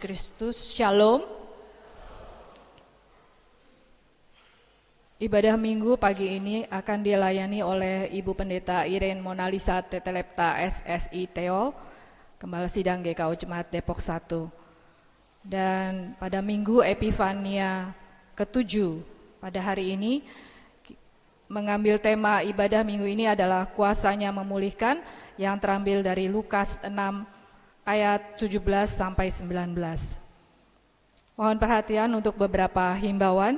Kristus, Shalom. Ibadah Minggu pagi ini akan dilayani oleh Ibu Pendeta Irene Monalisa Tetelepta SSI Teol, Gembala Sidang GKU Jemaat Depok 1. Dan pada Minggu Epifania ke-7 pada hari ini mengambil tema ibadah minggu ini adalah kuasanya memulihkan, yang terambil dari Lukas 6 ayat 17 sampai 19. Mohon perhatian untuk beberapa himbauan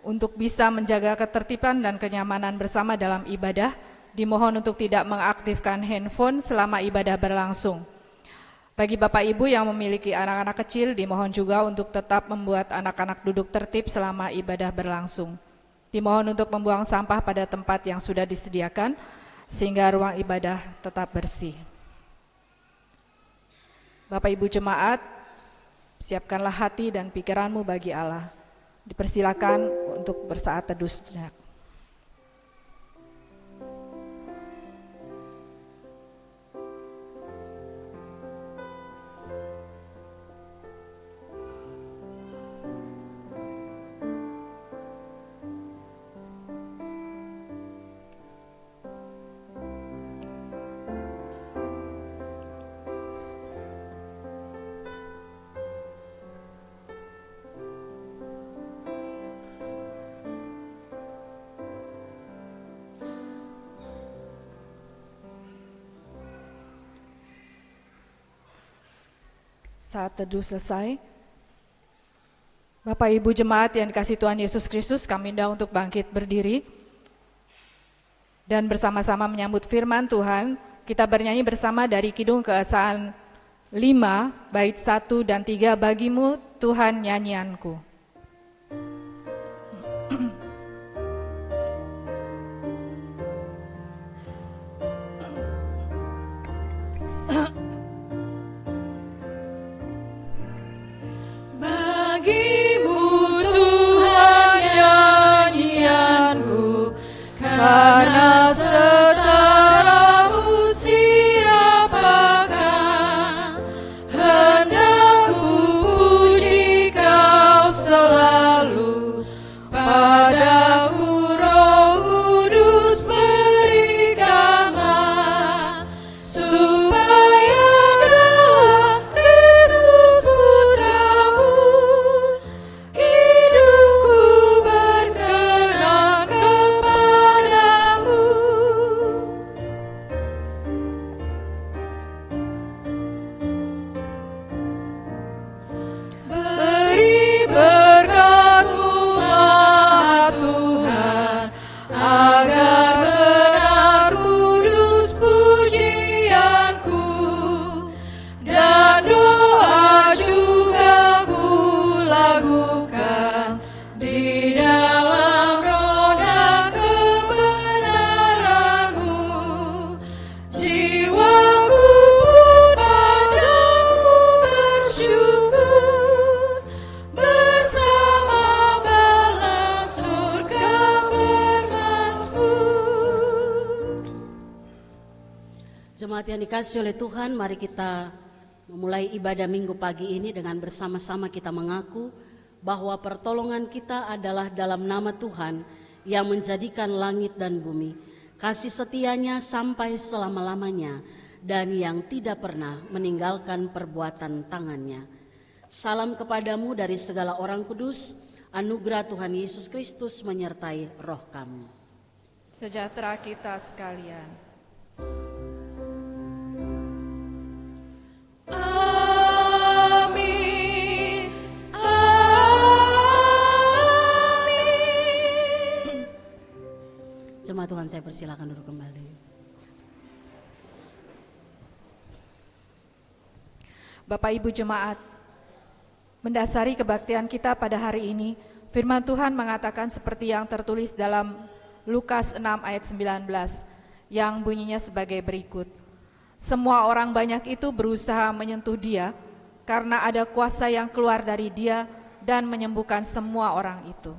untuk bisa menjaga ketertiban dan kenyamanan bersama dalam ibadah. Dimohon untuk tidak mengaktifkan handphone selama ibadah berlangsung. Bagi Bapak Ibu yang memiliki anak-anak kecil, dimohon juga untuk tetap membuat anak-anak duduk tertib selama ibadah berlangsung. Dimohon untuk membuang sampah pada tempat yang sudah disediakan sehingga ruang ibadah tetap bersih. Bapak Ibu jemaat, siapkanlah hati dan pikiranmu bagi Allah. Dipersilakan untuk bersaat teduh sejenak. Saat teduh selesai, Bapak Ibu jemaat yang dikasihi Tuhan Yesus Kristus, kami undang untuk bangkit berdiri dan bersama-sama menyambut firman Tuhan. Kita bernyanyi bersama dari Kidung Keesaan 5, bait 1 dan 3, bagimu Tuhan nyanyianku. Karena setaramu siapakah, hendak ku puji kau selalu. Padaku Roh Kudus berikanlah, supaya dalam Kristus Putramu hidupku berkenan kepadamu. Beri berkat-Mu Maha Tuhan, agar benar kudus pujianku, dan doa juga ku lakukan di dalam roh dan kebenaran-Mu. Jiwaku pun padamu bersyukur, bersama bala surga bermasmur. Jemaat yang dikasihi oleh Tuhan, mari kita memulai ibadah minggu pagi ini dengan bersama-sama kita mengaku bahwa pertolongan kita adalah dalam nama Tuhan yang menjadikan langit dan bumi, kasih setianya sampai selama-lamanya, dan yang tidak pernah meninggalkan perbuatan tangannya. Salam kepadamu dari segala orang kudus, anugerah Tuhan Yesus Kristus menyertai roh kamu. Sejahtera kita sekalian. Amin. Amin. Jemaat Tuhan, saya persilakan duduk kembali. Bapak Ibu jemaat, mendasari kebaktian kita pada hari ini, firman Tuhan mengatakan seperti yang tertulis dalam Lukas 6 ayat 19, yang bunyinya sebagai berikut. Semua orang banyak itu berusaha menyentuh dia, karena ada kuasa yang keluar dari dia dan menyembuhkan semua orang itu.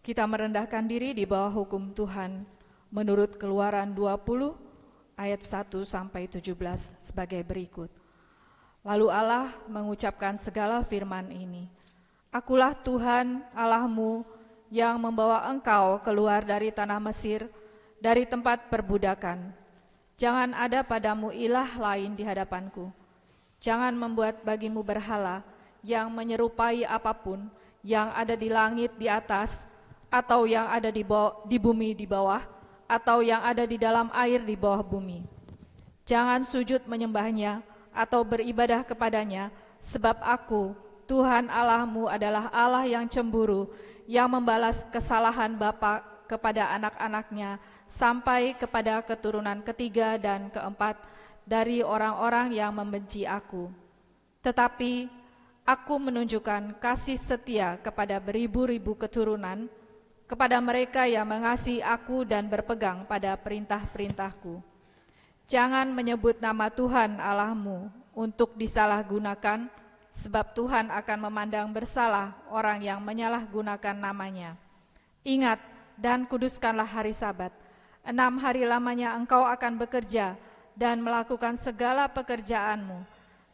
Kita merendahkan diri di bawah hukum Tuhan menurut Keluaran 20 ayat 1 sampai 17 sebagai berikut. Lalu Allah mengucapkan segala firman ini. Akulah Tuhan Allahmu yang membawa engkau keluar dari tanah Mesir, dari tempat perbudakan. Jangan ada padamu ilah lain di hadapanku. Jangan membuat bagimu berhala yang menyerupai apapun yang ada di langit di atas, atau yang ada di bumi di bawah, atau yang ada di dalam air di bawah bumi. Jangan sujud menyembahnya atau beribadah kepadanya, sebab aku, Tuhan Allahmu adalah Allah yang cemburu, yang membalas kesalahan bapa kepada anak-anaknya, sampai kepada keturunan ketiga dan keempat dari orang-orang yang membenci aku. Tetapi aku menunjukkan kasih setia kepada beribu-ribu keturunan, kepada mereka yang mengasihi aku dan berpegang pada perintah-perintahku. Jangan menyebut nama Tuhan Allahmu untuk disalahgunakan, sebab Tuhan akan memandang bersalah orang yang menyalahgunakan namanya. Ingat dan kuduskanlah hari Sabat. 6 hari lamanya engkau akan bekerja dan melakukan segala pekerjaanmu,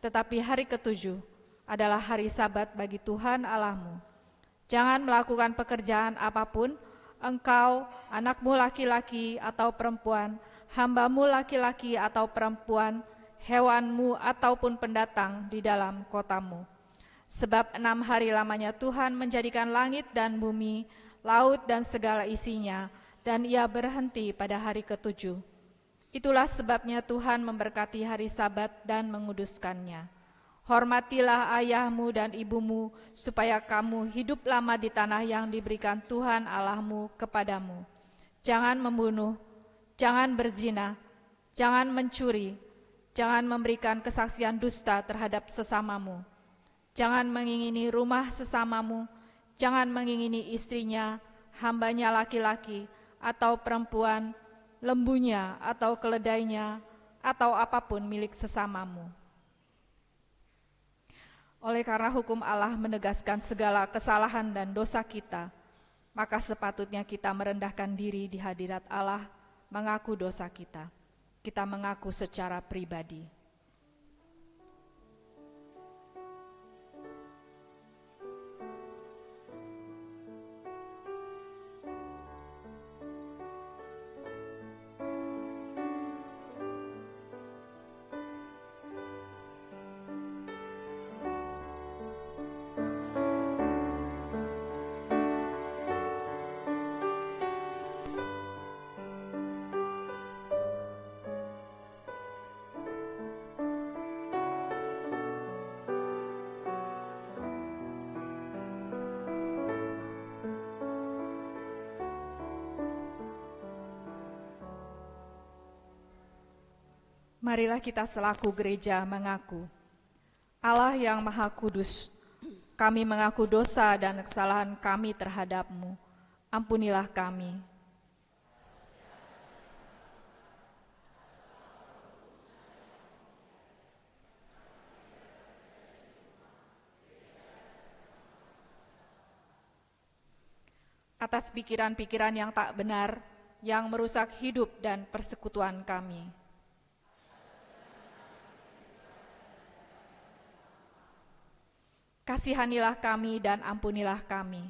tetapi hari ke-7 adalah hari Sabat bagi Tuhan Allahmu. Jangan melakukan pekerjaan apapun, engkau, anakmu laki-laki atau perempuan, hambamu laki-laki atau perempuan, hewanmu ataupun pendatang di dalam kotamu. Sebab 6 hari lamanya Tuhan menjadikan langit dan bumi, laut dan segala isinya, dan ia berhenti pada hari ke-7. Itulah sebabnya Tuhan memberkati hari Sabat dan menguduskannya. Hormatilah ayahmu dan ibumu, supaya kamu hidup lama di tanah yang diberikan Tuhan Allahmu kepadamu. Jangan membunuh, jangan berzina, jangan mencuri, Jangan memberikan kesaksian dusta terhadap sesamamu. Jangan mengingini rumah sesamamu. Jangan mengingini istrinya, hambanya laki-laki, atau perempuan, lembunya atau keledainya, atau apapun milik sesamamu. Oleh karena hukum Allah menegaskan segala kesalahan dan dosa kita, maka sepatutnya kita merendahkan diri di hadirat Allah, mengaku dosa kita. Kita mengaku secara pribadi. Marilah kita selaku gereja mengaku, Allah yang Maha Kudus, kami mengaku dosa dan kesalahan kami terhadap-Mu. Ampunilah kami. Atas pikiran-pikiran yang tak benar, yang merusak hidup dan persekutuan kami. Kasihanilah kami dan ampunilah kami.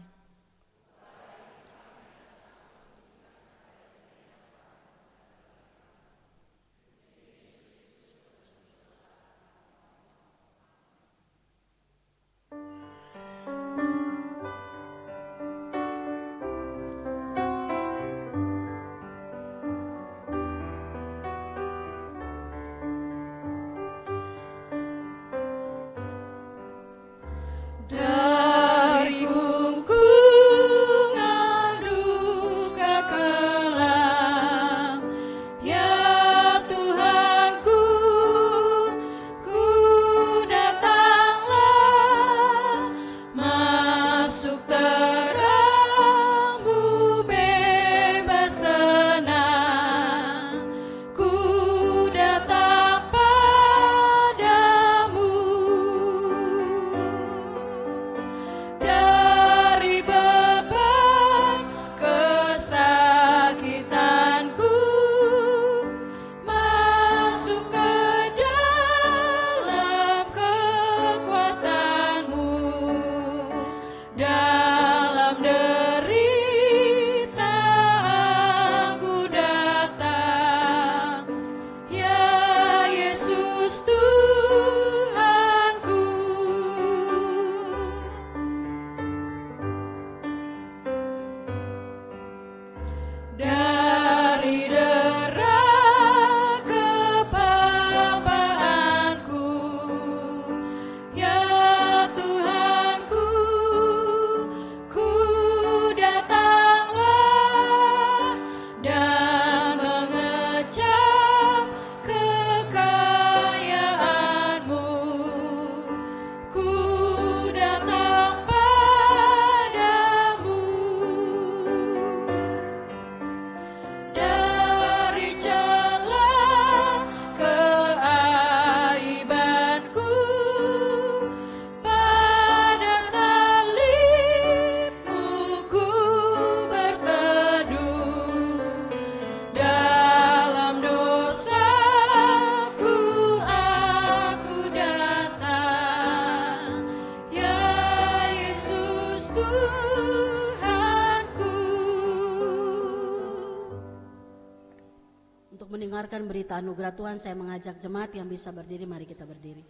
Mendengarkan berita anugerah Tuhan, saya mengajak jemaat yang bisa berdiri, mari kita berdiri.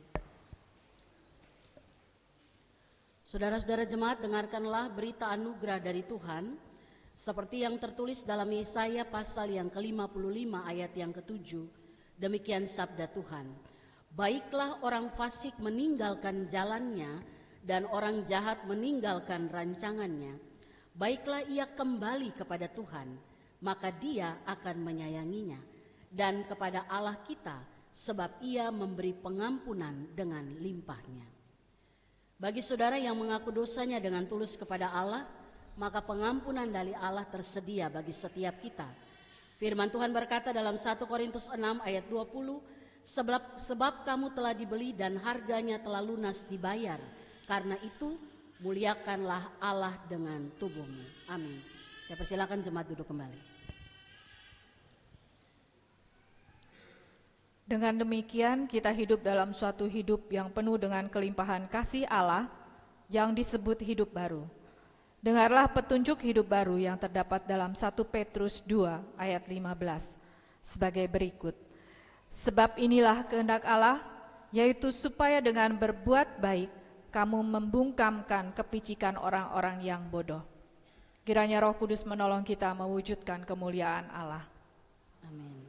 Saudara-saudara jemaat, dengarkanlah berita anugerah dari Tuhan seperti yang tertulis dalam Yesaya pasal yang ke-55 ayat yang ke-7. Demikian sabda Tuhan. Baiklah orang fasik meninggalkan jalannya dan orang jahat meninggalkan rancangannya. Baiklah ia kembali kepada Tuhan, maka Dia akan menyayanginya. Dan kepada Allah kita, sebab Ia memberi pengampunan dengan limpahnya. Bagi saudara yang mengaku dosanya dengan tulus kepada Allah, maka pengampunan dari Allah tersedia bagi setiap kita. Firman Tuhan berkata dalam 1 Korintus 6 ayat 20, sebab kamu telah dibeli dan harganya telah lunas dibayar. Karena itu muliakanlah Allah dengan tubuhmu. Amin. Saya persilakan jemaat duduk kembali. Dengan demikian kita hidup dalam suatu hidup yang penuh dengan kelimpahan kasih Allah yang disebut hidup baru. Dengarlah petunjuk hidup baru yang terdapat dalam 1 Petrus 2 ayat 15 sebagai berikut. Sebab inilah kehendak Allah, yaitu supaya dengan berbuat baik kamu membungkamkan kepicikan orang-orang yang bodoh. Kiranya Roh Kudus menolong kita mewujudkan kemuliaan Allah. Amin.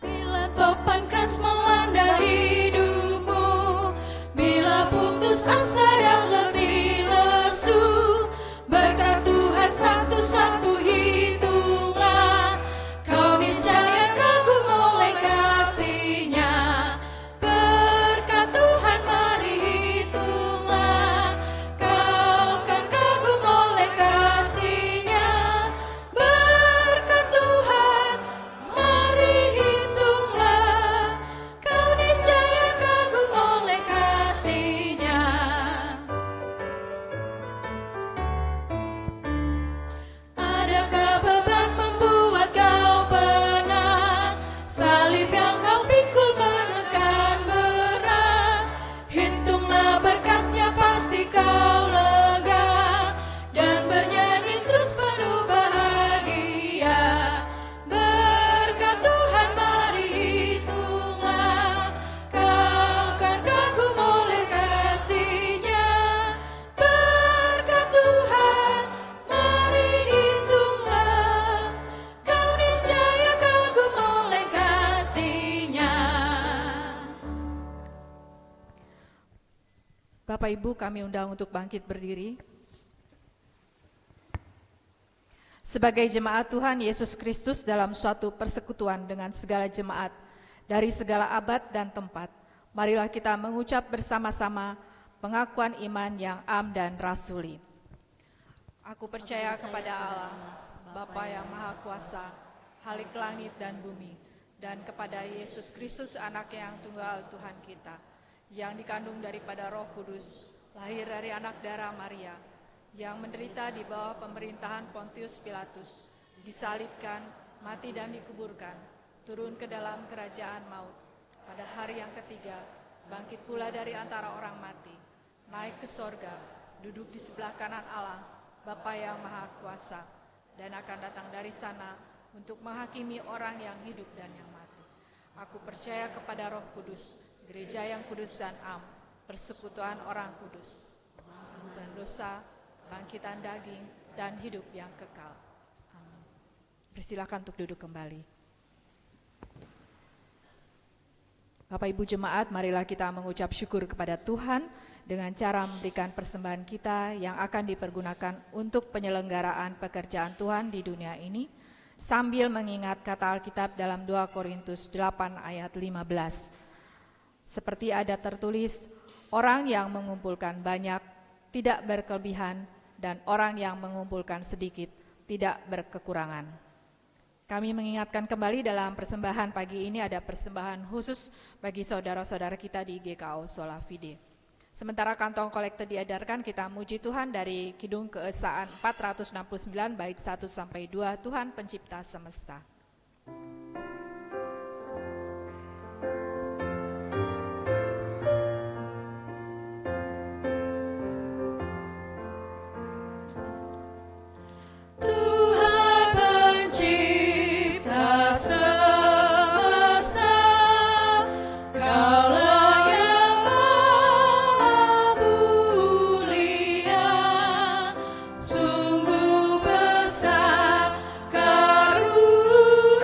Bila topan keras melanda hidupmu, bila putus asa yang letih lesu, berkat Tuhan satu-satu hitunglah, kau niscaya kagum oleh kasih-Nya. Berkat Tuhan mari hitunglah, kau kan kagum oleh kasih-Nya. Berkat Tuhan mari hitunglah, kau niscaya kagum oleh kasih-Nya. Adakah beban membuat kau penat? Salib yang kau pikul menekan berat. Hitunglah berkat-Nya pasti kau lega, dan bernyanyi terus penuh bahagia. Berkat Tuhan mari hitunglah, kau kan kagum oleh kasih-Nya. Berkat Tuhan mari hitunglah, kau niscaya kagum oleh kasih-Nya. Bapak Ibu, kami undang untuk bangkit berdiri. Sebagai jemaat Tuhan Yesus Kristus dalam suatu persekutuan dengan segala jemaat dari segala abad dan tempat, marilah kita mengucap bersama-sama pengakuan iman yang am dan rasuli. Aku percaya kepada Allah, Bapa yang Maha Kuasa, Halik langit dan bumi, dan kepada Yesus Kristus anak yang tunggal Tuhan kita, yang dikandung daripada Roh Kudus, lahir dari anak darah Maria, yang menderita di bawah pemerintahan Pontius Pilatus, disalibkan, mati dan dikuburkan, turun ke dalam kerajaan maut, pada hari yang ketiga, bangkit pula dari antara orang mati, naik ke sorga, duduk di sebelah kanan Allah, Bapa yang Maha Kuasa, dan akan datang dari sana untuk menghakimi orang yang hidup dan yang mati. Aku percaya kepada Roh Kudus, gereja yang kudus dan am, persekutuan orang kudus, pengampunan dosa, bangkitan daging, dan hidup yang kekal. Amin. Persilakan untuk duduk kembali. Bapak Ibu jemaat, marilah kita mengucap syukur kepada Tuhan dengan cara memberikan persembahan kita yang akan dipergunakan untuk penyelenggaraan pekerjaan Tuhan di dunia ini, sambil mengingat kata Alkitab dalam 2 Korintus 8 ayat 15. Seperti ada tertulis, orang yang mengumpulkan banyak tidak berkelebihan, dan orang yang mengumpulkan sedikit tidak berkekurangan. Kami mengingatkan kembali dalam persembahan pagi ini ada persembahan khusus bagi saudara-saudara kita di GKO Sola Fide. Sementara kantong kolektor diedarkan, kita muji Tuhan dari Kidung Keesaan 469 bait 1-2, Tuhan Pencipta Semesta. Sungguh besar karunia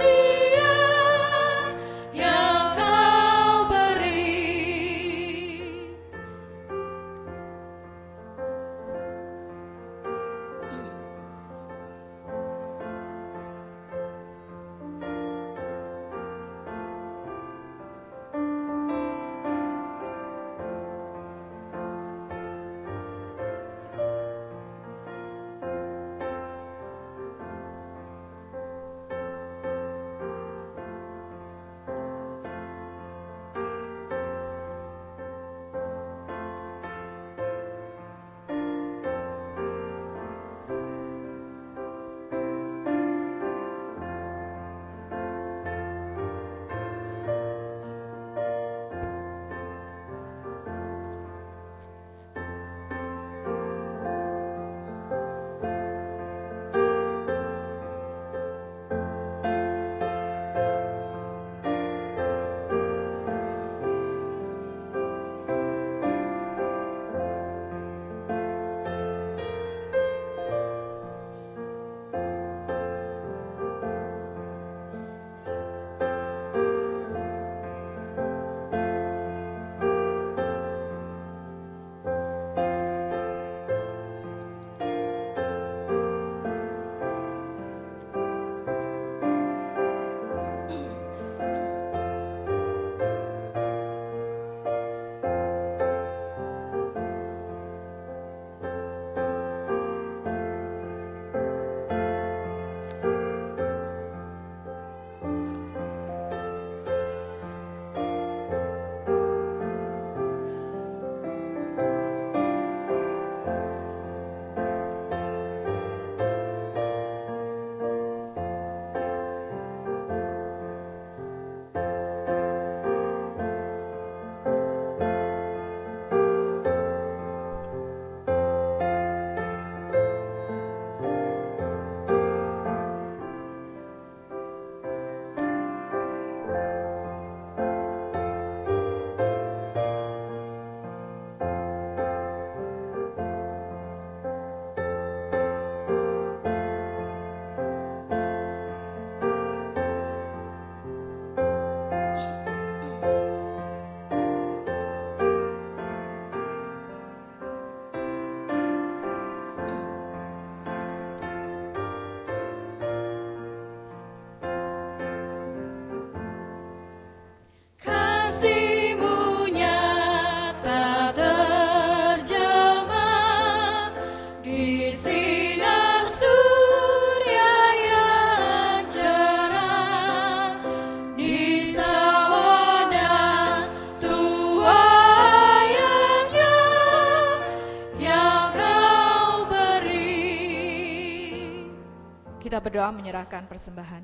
kita berdoa menyerahkan persembahan.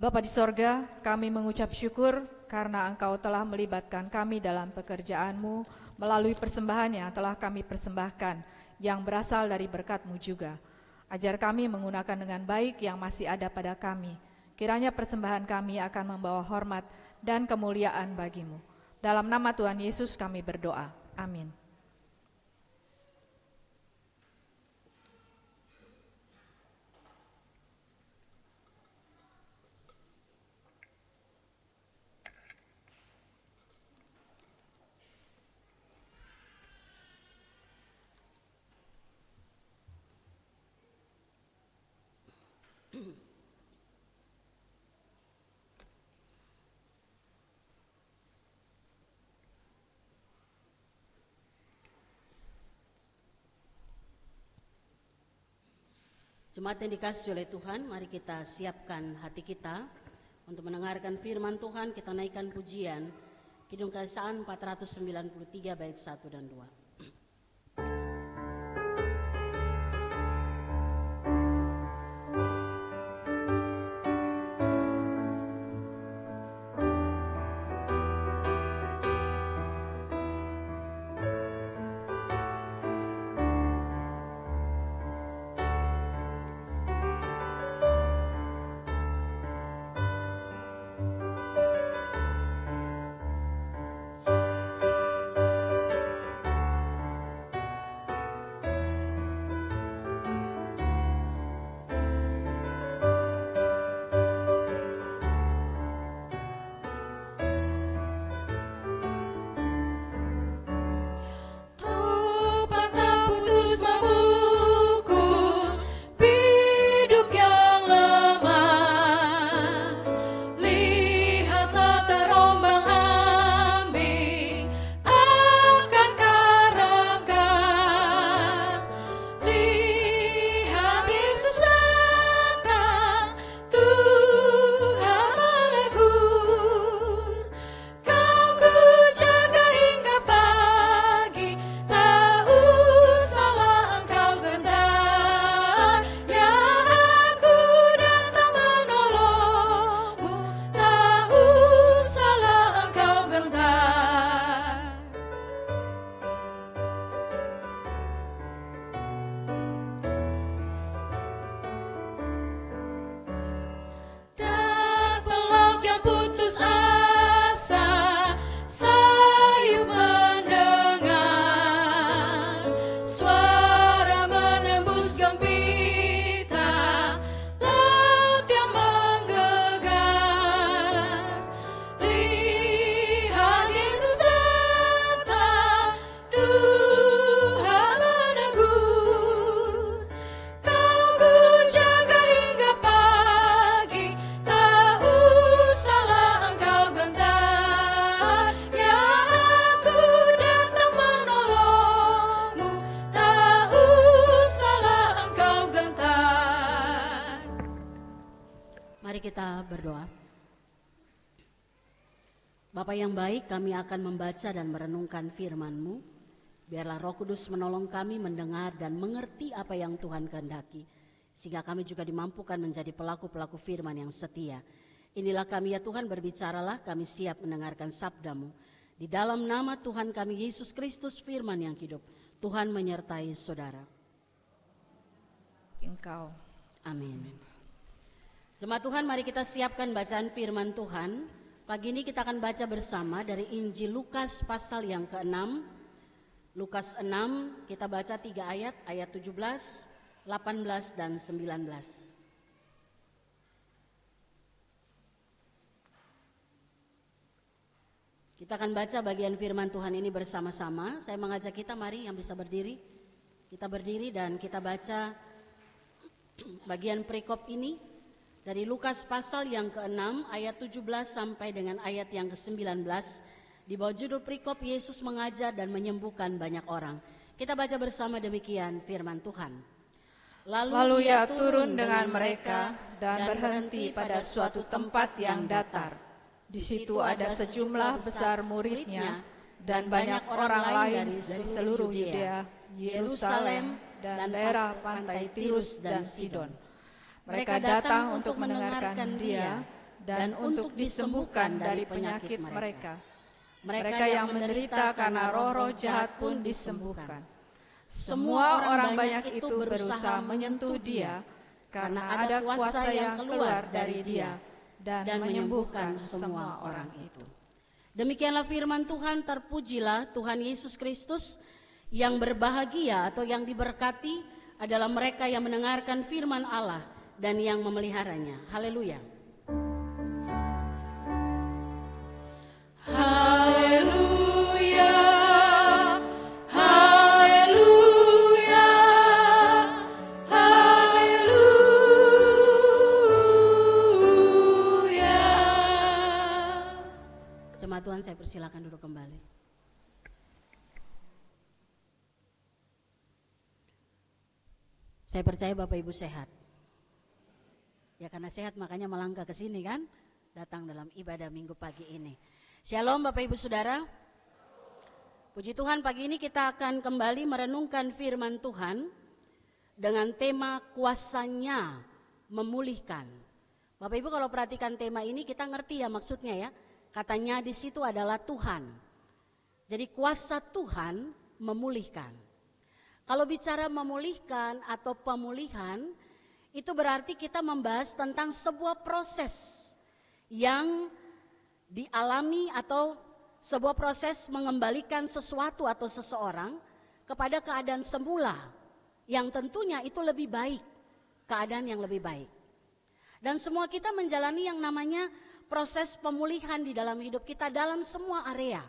Bapa di sorga, kami mengucap syukur karena Engkau telah melibatkan kami dalam pekerjaan-Mu melalui persembahan yang telah kami persembahkan, yang berasal dari berkat-Mu juga. Ajar kami menggunakan dengan baik yang masih ada pada kami. Kiranya persembahan kami akan membawa hormat dan kemuliaan bagi-Mu. Dalam nama Tuhan Yesus kami berdoa. Amin. Jemaat yang dikasihi oleh Tuhan, mari kita siapkan hati kita untuk mendengarkan firman Tuhan. Kita naikkan pujian Kidung Keesaan 493 bait 1 dan 2. Kita berdoa. Bapa yang baik, kami akan membaca dan merenungkan firman-Mu. Biarlah Roh Kudus menolong kami mendengar dan mengerti apa yang Tuhan kehendaki, sehingga kami juga dimampukan menjadi pelaku-pelaku firman yang setia. Inilah kami ya Tuhan, berbicaralah, kami siap mendengarkan sabda-Mu. Di dalam nama Tuhan kami Yesus Kristus, firman yang hidup. Tuhan menyertai saudara. Engkau. Amin. Jemaat Tuhan, mari kita siapkan bacaan firman Tuhan. Pagi ini kita akan baca bersama dari Injil Lukas pasal yang ke-6. Lukas 6, kita baca 3 ayat, ayat 17, 18, dan 19. Kita akan baca bagian firman Tuhan ini bersama-sama. Saya mengajak kita, mari yang bisa berdiri. Kita berdiri dan kita baca bagian perikop ini. Dari Lukas pasal yang ke-6 ayat 17 sampai dengan ayat yang ke-19. Di bawah judul perikop Yesus mengajar dan menyembuhkan banyak orang. Kita baca bersama demikian firman Tuhan. Lalu ia turun dengan mereka dan berhenti pada suatu tempat yang datar. Di situ ada sejumlah besar muridnya dan banyak orang lain dari seluruh Yudea, Yerusalem, dan daerah pantai Tirus dan Sidon. Mereka datang untuk mendengarkan Dia dan untuk disembuhkan dari penyakit mereka. Mereka yang menderita karena roh-roh jahat pun disembuhkan. Semua orang banyak itu berusaha menyentuh Dia karena ada kuasa yang keluar dari Dia dan menyembuhkan semua orang itu. Demikianlah firman Tuhan. Terpujilah Tuhan Yesus Kristus. Yang berbahagia atau yang diberkati adalah mereka yang mendengarkan firman Allah dan yang memeliharanya. Haleluya. Haleluya, haleluya, haleluya. Jemaat Tuhan, saya persilakan duduk kembali. Saya percaya Bapak Ibu sehat. Ya karena sehat makanya melangkah ke sini kan, datang dalam ibadah minggu pagi ini. Shalom Bapak Ibu Saudara. Puji Tuhan, pagi ini kita akan kembali merenungkan firman Tuhan dengan tema kuasanya memulihkan. Bapak Ibu kalau perhatikan tema ini kita ngerti ya maksudnya ya. Katanya di situ adalah Tuhan. Jadi kuasa Tuhan memulihkan. Kalau bicara memulihkan atau pemulihan, itu berarti kita membahas tentang sebuah proses yang dialami atau sebuah proses mengembalikan sesuatu atau seseorang kepada keadaan semula yang tentunya itu lebih baik, keadaan yang lebih baik. Dan semua kita menjalani yang namanya proses pemulihan di dalam hidup kita dalam semua area.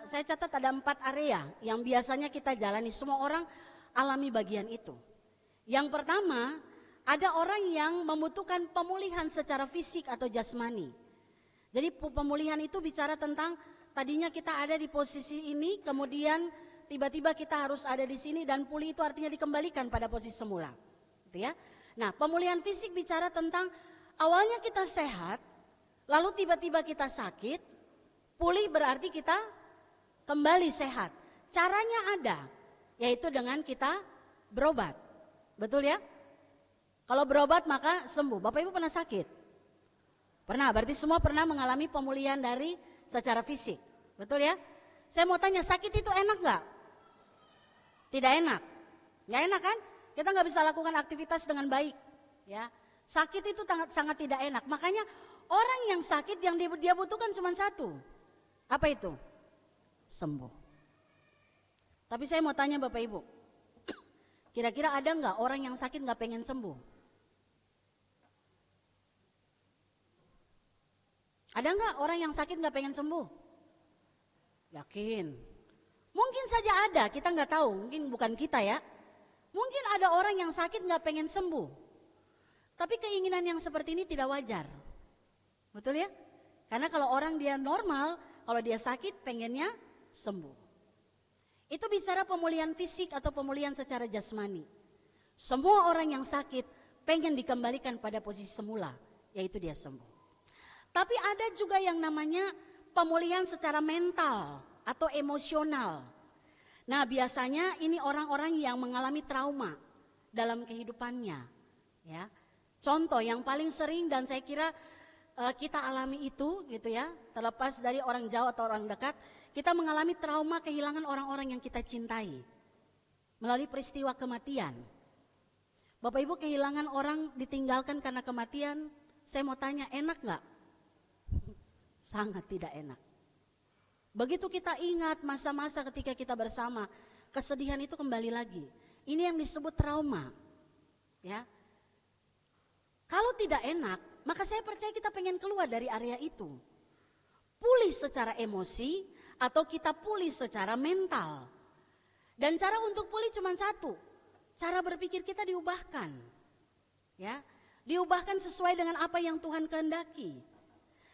Saya catat ada 4 area yang biasanya kita jalani, semua orang alami bagian itu. Yang pertama, ada orang yang membutuhkan pemulihan secara fisik atau jasmani. Jadi pemulihan itu bicara tentang tadinya kita ada di posisi ini, kemudian tiba-tiba kita harus ada di sini dan pulih itu artinya dikembalikan pada posisi semula. Gitu ya. Nah, pemulihan fisik bicara tentang awalnya kita sehat, lalu tiba-tiba kita sakit. Pulih berarti kita kembali sehat. Caranya ada, yaitu dengan kita berobat. Betul ya? Kalau berobat maka sembuh. Bapak Ibu pernah sakit? Pernah, berarti semua pernah mengalami pemulihan dari secara fisik. Betul ya? Saya mau tanya, sakit itu enak gak? Tidak enak. Gak enak kan? Kita gak bisa lakukan aktivitas dengan baik. Ya, sakit itu sangat tidak enak. Makanya orang yang sakit yang dia butuhkan cuma satu. Apa itu? Sembuh. Tapi saya mau tanya Bapak Ibu, kira-kira ada nggak orang yang sakit nggak pengen sembuh? Ada nggak orang yang sakit nggak pengen sembuh? Yakin? Mungkin saja ada, kita nggak tahu, mungkin bukan kita ya. Mungkin ada orang yang sakit nggak pengen sembuh. Tapi keinginan yang seperti ini tidak wajar. Betul ya? Karena kalau orang dia normal, kalau dia sakit pengennya sembuh. Itu bicara pemulihan fisik atau pemulihan secara jasmani. Semua orang yang sakit pengen dikembalikan pada posisi semula, yaitu dia sembuh. Tapi ada juga yang namanya pemulihan secara mental atau emosional. Nah biasanya ini orang-orang yang mengalami trauma dalam kehidupannya. Ya. Contoh yang paling sering dan saya kira kita alami itu gitu ya, terlepas dari orang jauh atau orang dekat, kita mengalami trauma kehilangan orang-orang yang kita cintai melalui peristiwa kematian. Bapak Ibu kehilangan orang ditinggalkan karena kematian, saya mau tanya enak gak? Sangat tidak enak. Begitu kita ingat masa-masa ketika kita bersama, kesedihan itu kembali lagi. Ini yang disebut trauma. Ya. Kalau tidak enak, maka saya percaya kita pengen keluar dari area itu. Pulih secara emosi atau kita pulih secara mental. Dan cara untuk pulih cuma satu. Cara berpikir kita diubahkan. Ya, diubahkan sesuai dengan apa yang Tuhan kehendaki.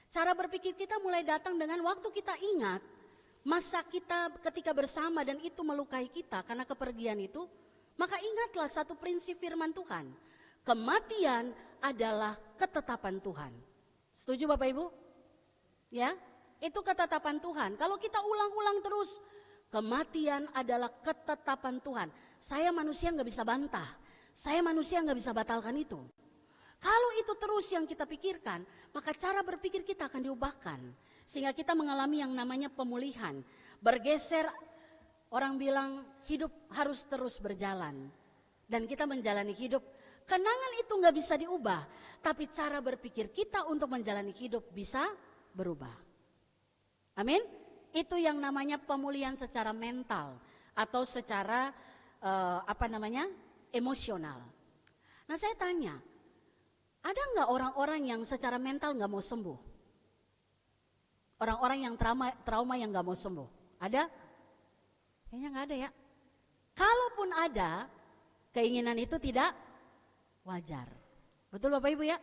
Cara berpikir kita mulai datang dengan waktu kita ingat masa kita ketika bersama dan itu melukai kita karena kepergian itu, maka ingatlah satu prinsip firman Tuhan. Kematian adalah ketetapan Tuhan. Setuju Bapak Ibu? Ya, itu ketetapan Tuhan. Kalau kita ulang-ulang terus, kematian adalah ketetapan Tuhan. Saya manusia nggak bisa bantah. Saya manusia nggak bisa batalkan itu. Kalau itu terus yang kita pikirkan, maka cara berpikir kita akan diubahkan. Sehingga kita mengalami yang namanya pemulihan. Bergeser, orang bilang hidup harus terus berjalan. Dan kita menjalani hidup, kenangan itu nggak bisa diubah. Tapi cara berpikir kita untuk menjalani hidup bisa berubah. Amin? Itu yang namanya pemulihan secara mental. Atau secara emosional. Nah saya tanya, ada nggak orang-orang yang secara mental nggak mau sembuh? Orang-orang yang trauma yang nggak mau sembuh, ada? Kayaknya nggak ada ya. Kalaupun ada, keinginan itu tidak wajar. Betul Bapak Ibu ya?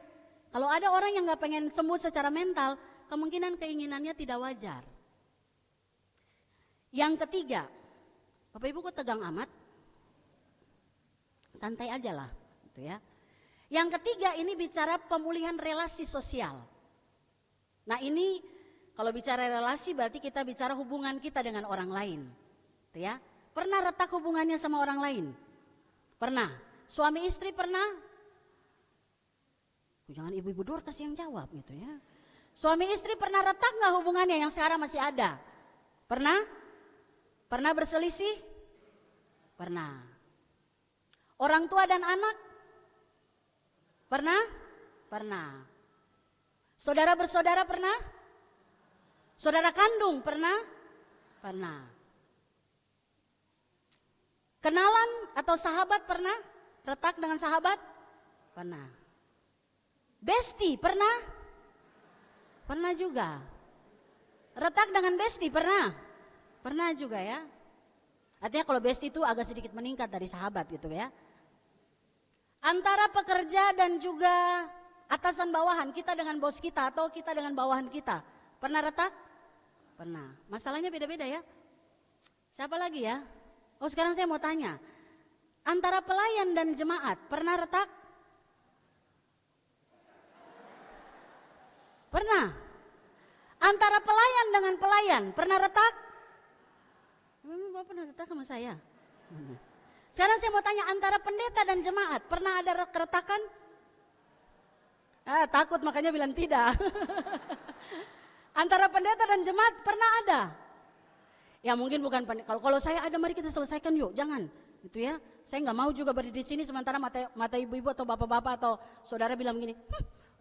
Kalau ada orang yang nggak pengen sembuh secara mental, kemungkinan keinginannya tidak wajar. Yang ketiga, Bapak Ibu kok tegang amat? Santai aja lah, gitu ya. Yang ketiga ini bicara pemulihan relasi sosial. Nah ini kalau bicara relasi berarti kita bicara hubungan kita dengan orang lain. Gitu ya. Pernah retak hubungannya sama orang lain? Pernah. Suami istri pernah? Jangan ibu-ibu Dorcas yang jawab gitu ya. Suami istri pernah retak nggak hubungannya yang sekarang masih ada? Pernah? Pernah berselisih? Pernah. Orang tua dan anak? Pernah? Pernah. Saudara bersaudara pernah? Saudara kandung pernah? Pernah. Kenalan atau sahabat pernah? Retak dengan sahabat? Pernah. Besti pernah? Pernah juga. Retak dengan besti pernah? Pernah juga ya. Artinya kalau besti itu agak sedikit meningkat dari sahabat gitu ya. Antara pekerja dan juga atasan bawahan, kita dengan bos kita atau kita dengan bawahan kita. Pernah retak? Pernah. Masalahnya beda-beda ya. Siapa lagi ya? Oh sekarang saya mau tanya. Antara pelayan dan jemaat, pernah retak? Pernah. Antara pelayan dengan pelayan, pernah retak? Bapak pernah retak sama saya? Sekarang saya mau tanya, antara pendeta dan jemaat, pernah ada keretakan? Takut makanya bilang tidak. Antara pendeta dan jemaat pernah ada? Ya mungkin bukan pendeta. Kalau saya ada, mari kita selesaikan yuk, jangan. Gitu ya. Saya nggak mau juga berdiri di sini sementara mata ibu-ibu atau bapak-bapak atau saudara bilang begini,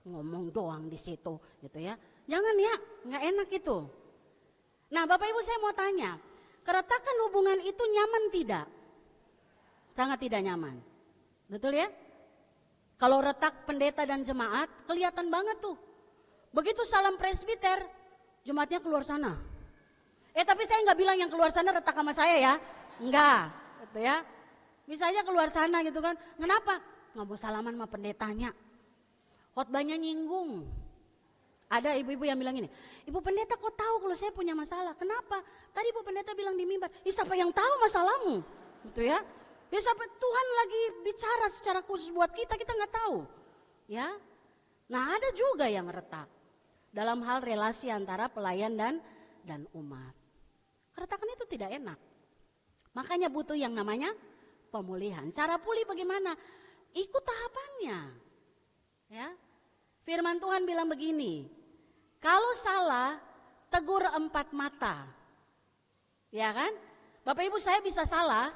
ngomong doang di situ, gitu ya. Jangan ya, nggak enak itu. Nah Bapak Ibu saya mau tanya, keretakan hubungan itu nyaman tidak? Sangat tidak nyaman. Betul ya? Kalau retak pendeta dan jemaat kelihatan banget tuh. Begitu salam presbiter, jemaatnya keluar sana. Tapi saya nggak bilang yang keluar sana retak sama saya ya. Enggak, gitu ya. Bisa aja keluar sana gitu kan. Kenapa? Nggak mau salaman sama pendetanya. Khotbahnya nyinggung. Ada ibu-ibu yang bilang ini, Ibu pendeta kok tahu kalau saya punya masalah? Kenapa? Tadi Ibu pendeta bilang di mimbar, siapa yang tahu masalahmu? Gitu ya. Ya sampai Tuhan lagi bicara secara khusus buat kita nggak tahu. Ya. Nah ada juga yang retak. Dalam hal relasi antara pelayan dan umat. Keretakan itu tidak enak. Makanya butuh yang namanya pemulihan. Cara pulih bagaimana? Ikut tahapannya. Ya. Firman Tuhan bilang begini. Kalau salah, tegur 4 mata. Ya kan? Bapak Ibu saya bisa salah.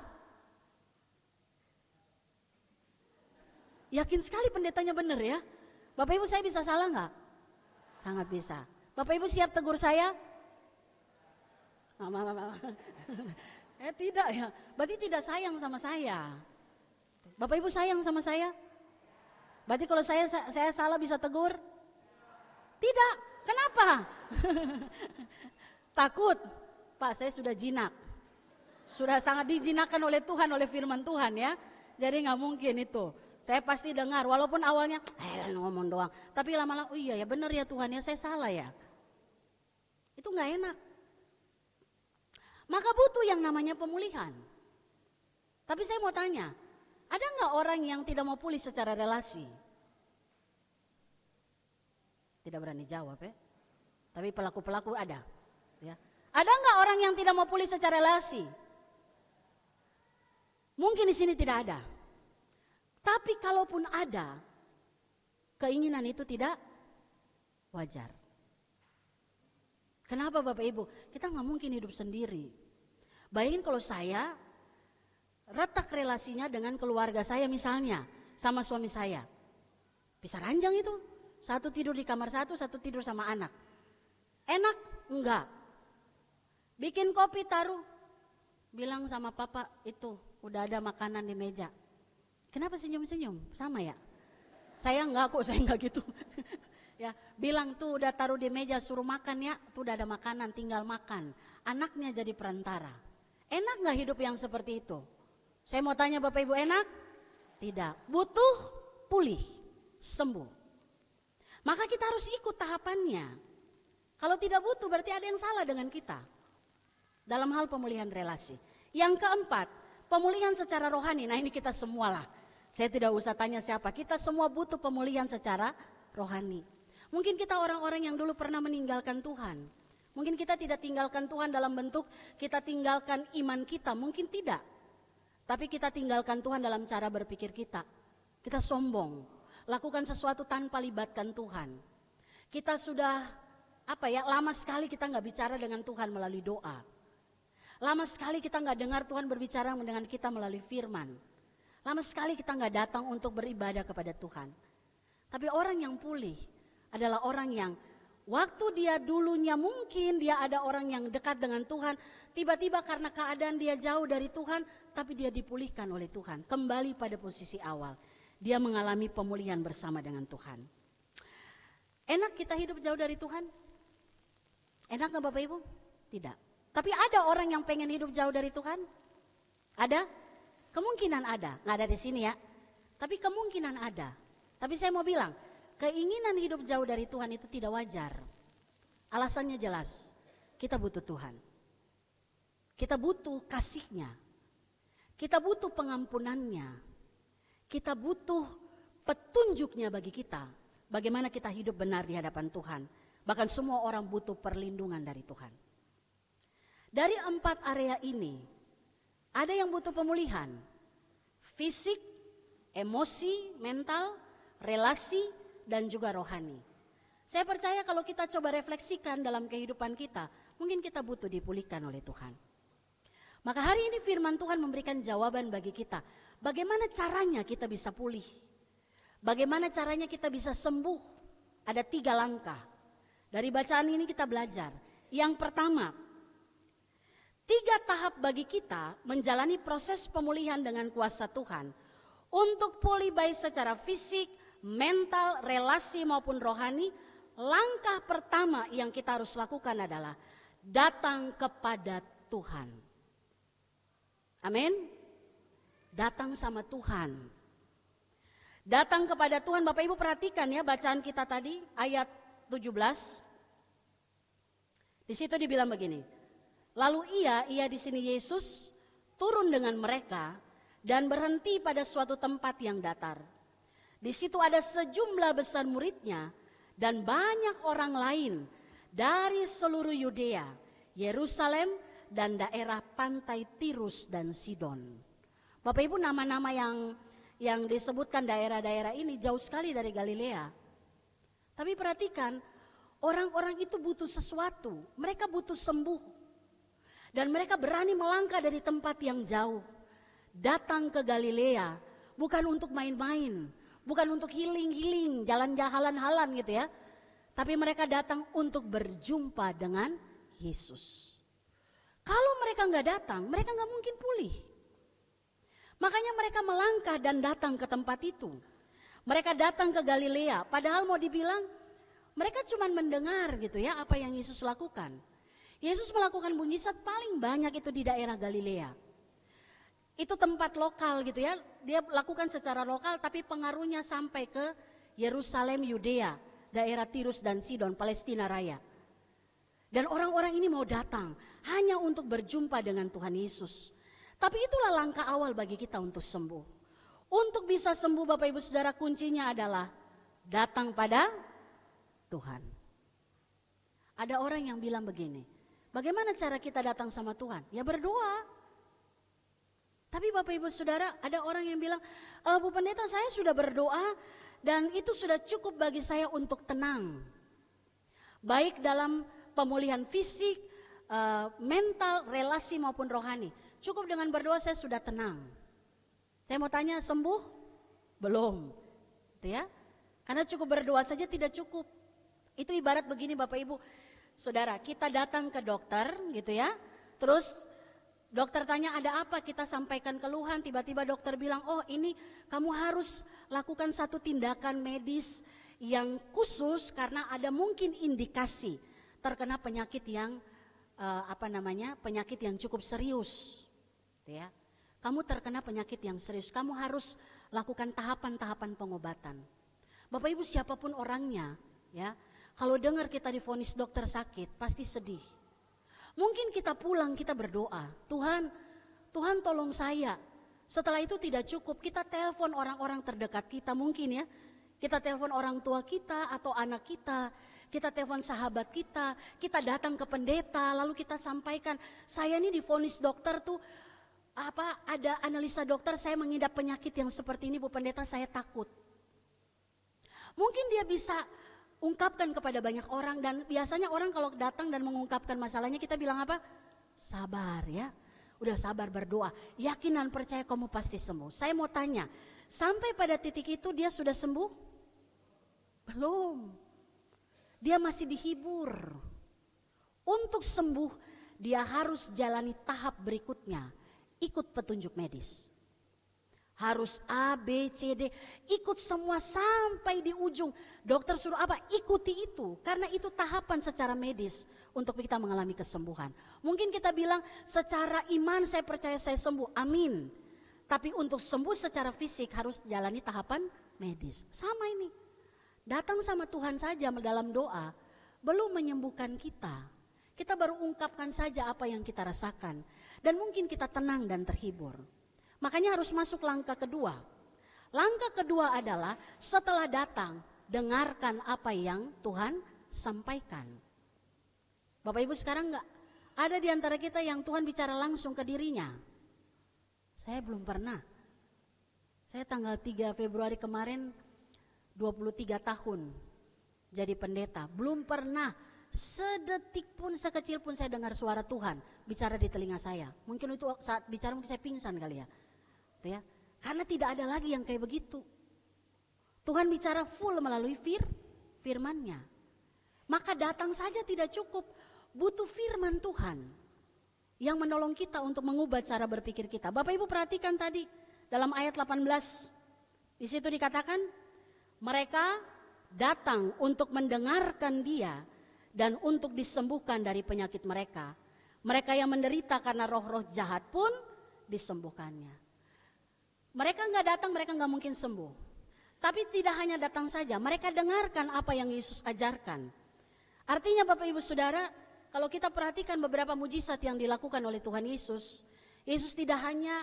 Yakin sekali pendetanya benar ya. Bapak Ibu saya bisa salah nggak? Sangat bisa. Bapak Ibu siap tegur saya? Tidak ya. Berarti tidak sayang sama saya. Bapak Ibu sayang sama saya? Berarti kalau saya salah bisa tegur? Tidak. Kenapa? Takut. Pak saya sudah jinak. Sudah sangat dijinakkan oleh Tuhan, oleh firman Tuhan ya. Jadi nggak mungkin itu. Saya pasti dengar, walaupun awalnya ngomong doang. Tapi lama-lama, oh iya ya benar ya Tuhan ya, saya salah ya. Itu gak enak. Maka butuh yang namanya pemulihan. Tapi saya mau tanya, ada gak orang yang tidak mau pulih secara relasi? Tidak berani jawab ya. Tapi pelaku-pelaku ada. Ya. Ada gak orang yang tidak mau pulih secara relasi? Mungkin di sini tidak ada. Tapi kalaupun ada, keinginan itu tidak wajar. Kenapa Bapak Ibu? Kita nggak mungkin hidup sendiri. Bayangin kalau saya retak relasinya dengan keluarga saya misalnya, sama suami saya. Bisa ranjang itu. Satu tidur di kamar satu tidur sama anak. Enak? Enggak. Bikin kopi taruh. Bilang sama papa, itu udah ada makanan di meja. Kenapa senyum-senyum? Sama ya? Saya enggak kok, saya enggak gitu. Ya, bilang tuh udah taruh di meja, suruh makan ya, tuh udah ada makanan, tinggal makan. Anaknya jadi perantara. Enak enggak hidup yang seperti itu? Saya mau tanya Bapak Ibu, enak? Tidak. Butuh pulih, sembuh. Maka kita harus ikut tahapannya. Kalau tidak butuh berarti ada yang salah dengan kita dalam hal pemulihan relasi. Yang keempat, pemulihan secara rohani. Nah ini kita semualah. Saya tidak usah tanya siapa, kita semua butuh pemulihan secara rohani. Mungkin kita orang-orang yang dulu pernah meninggalkan Tuhan. Mungkin kita tidak tinggalkan Tuhan dalam bentuk kita tinggalkan iman kita, mungkin tidak. Tapi kita tinggalkan Tuhan dalam cara berpikir kita. Kita sombong, lakukan sesuatu tanpa libatkan Tuhan. Kita sudah lama sekali kita nggak bicara dengan Tuhan melalui doa. Lama sekali kita nggak dengar Tuhan berbicara dengan kita melalui firman. Lama sekali kita nggak datang untuk beribadah kepada Tuhan. Tapi orang yang pulih adalah orang yang waktu dia dulunya mungkin dia ada orang yang dekat dengan Tuhan. Tiba-tiba karena keadaan dia jauh dari Tuhan, tapi dia dipulihkan oleh Tuhan. Kembali pada posisi awal. Dia mengalami pemulihan bersama dengan Tuhan. Enak kita hidup jauh dari Tuhan? Enak gak Bapak Ibu? Tidak. Tapi ada orang yang pengen hidup jauh dari Tuhan? Ada? Kemungkinan ada, nggak ada di sini ya. Tapi kemungkinan ada. Tapi saya mau bilang, keinginan hidup jauh dari Tuhan itu tidak wajar. Alasannya jelas, kita butuh Tuhan. Kita butuh kasih-Nya. Kita butuh pengampunannya. Kita butuh petunjuk-Nya bagi kita. Bagaimana kita hidup benar di hadapan Tuhan. Bahkan semua orang butuh perlindungan dari Tuhan. Dari 4 area ini, ada yang butuh pemulihan, fisik, emosi, mental, relasi, dan juga rohani. Saya percaya kalau kita coba refleksikan dalam kehidupan kita, mungkin kita butuh dipulihkan oleh Tuhan. Maka hari ini firman Tuhan memberikan jawaban bagi kita. Bagaimana caranya kita bisa pulih? Bagaimana caranya kita bisa sembuh? Ada 3 langkah. Dari bacaan ini kita belajar. Yang pertama, 3 tahap bagi kita menjalani proses pemulihan dengan kuasa Tuhan. Untuk pulih baik secara fisik, mental, relasi maupun rohani, langkah pertama yang kita harus lakukan adalah datang kepada Tuhan. Amin. Datang sama Tuhan. Datang kepada Tuhan. Bapak Ibu perhatikan ya bacaan kita tadi ayat 17. Di situ dibilang begini. Lalu ia di sini Yesus turun dengan mereka dan berhenti pada suatu tempat yang datar. Di situ ada sejumlah besar muridnya dan banyak orang lain dari seluruh Yudea, Yerusalem dan daerah pantai Tirus dan Sidon. Bapak Ibu nama-nama yang disebutkan daerah-daerah ini jauh sekali dari Galilea. Tapi perhatikan, orang-orang itu butuh sesuatu, mereka butuh sembuh. Dan mereka berani melangkah dari tempat yang jauh. Datang ke Galilea. Bukan untuk main-main. Bukan untuk healing-healing. Jalan-jalan gitu ya. Tapi mereka datang untuk berjumpa dengan Yesus. Kalau mereka gak datang, mereka gak mungkin pulih. Makanya mereka melangkah dan datang ke tempat itu. Mereka datang ke Galilea. Padahal mau dibilang, mereka cuma mendengar gitu ya apa yang Yesus lakukan. Yesus melakukan mujizat paling banyak itu di daerah Galilea. Itu tempat lokal gitu ya. Dia lakukan secara lokal tapi pengaruhnya sampai ke Yerusalem, Yudea, daerah Tirus dan Sidon, Palestina Raya. Dan orang-orang ini mau datang hanya untuk berjumpa dengan Tuhan Yesus. Tapi itulah langkah awal bagi kita untuk sembuh. Untuk bisa sembuh Bapak Ibu Saudara, kuncinya adalah datang pada Tuhan. Ada orang yang bilang begini, bagaimana cara kita datang sama Tuhan? Ya berdoa. Tapi Bapak Ibu Saudara, ada orang yang bilang, Bu Pendeta, saya sudah berdoa dan itu sudah cukup bagi saya untuk tenang. Baik dalam pemulihan fisik, mental, relasi maupun rohani. Cukup dengan berdoa saya sudah tenang. Saya mau tanya, sembuh? Belum. Gitu ya. Karena cukup berdoa saja tidak cukup. Itu ibarat begini Bapak Ibu. Saudara, kita datang ke dokter gitu ya. Terus dokter tanya ada apa, kita sampaikan keluhan, tiba-tiba dokter bilang, oh ini kamu harus lakukan satu tindakan medis yang khusus karena ada mungkin indikasi terkena penyakit yang penyakit yang cukup serius. Ya. Kamu terkena penyakit yang serius, kamu harus lakukan tahapan-tahapan pengobatan. Bapak Ibu siapapun orangnya, ya, kalau dengar kita divonis dokter sakit, pasti sedih. Mungkin kita pulang, kita berdoa, Tuhan tolong saya. Setelah itu tidak cukup, kita telepon orang-orang terdekat kita mungkin ya. Kita telepon orang tua kita atau anak kita telepon sahabat kita datang ke pendeta, lalu kita sampaikan, saya ini divonis dokter tuh, ada analisa dokter, saya mengidap penyakit yang seperti ini Bu Pendeta, saya takut. Mungkin dia bisa ungkapkan kepada banyak orang dan biasanya orang kalau datang dan mengungkapkan masalahnya kita bilang apa? Sabar ya, udah sabar berdoa, yakin dan percaya kamu pasti sembuh. Saya mau tanya, sampai pada titik itu dia sudah sembuh? Belum, dia masih dihibur. Untuk sembuh dia harus jalani tahap berikutnya, ikut petunjuk medis. Harus A, B, C, D, ikut semua sampai di ujung. Dokter suruh apa? Ikuti itu. Karena itu tahapan secara medis untuk kita mengalami kesembuhan. Mungkin kita bilang secara iman saya percaya saya sembuh, amin. Tapi untuk sembuh secara fisik harus jalani tahapan medis. Sama ini. Datang sama Tuhan saja dalam doa belum menyembuhkan kita. Kita baru ungkapkan saja apa yang kita rasakan. Dan mungkin kita tenang dan terhibur. Makanya harus masuk langkah kedua. Langkah kedua adalah setelah datang, dengarkan apa yang Tuhan sampaikan. Bapak Ibu sekarang enggak ada di antara kita yang Tuhan bicara langsung ke dirinya. Saya belum pernah. Saya tanggal 3 Februari kemarin 23 tahun jadi pendeta. Belum pernah sedetik pun, sekecil pun saya dengar suara Tuhan bicara di telinga saya. Mungkin itu saat bicara mungkin saya pingsan kali ya. Ya, karena tidak ada lagi yang kayak begitu. Tuhan bicara full melalui firman-Nya. Maka datang saja tidak cukup, butuh firman Tuhan yang menolong kita untuk mengubah cara berpikir kita. Bapak Ibu perhatikan tadi dalam ayat 18. Di situ dikatakan mereka datang untuk mendengarkan Dia dan untuk disembuhkan dari penyakit mereka. Mereka yang menderita karena roh-roh jahat pun disembuhkannya. Mereka nggak datang, mereka nggak mungkin sembuh. Tapi tidak hanya datang saja, mereka dengarkan apa yang Yesus ajarkan. Artinya Bapak Ibu Saudara, kalau kita perhatikan beberapa mujizat yang dilakukan oleh Tuhan Yesus, Yesus tidak hanya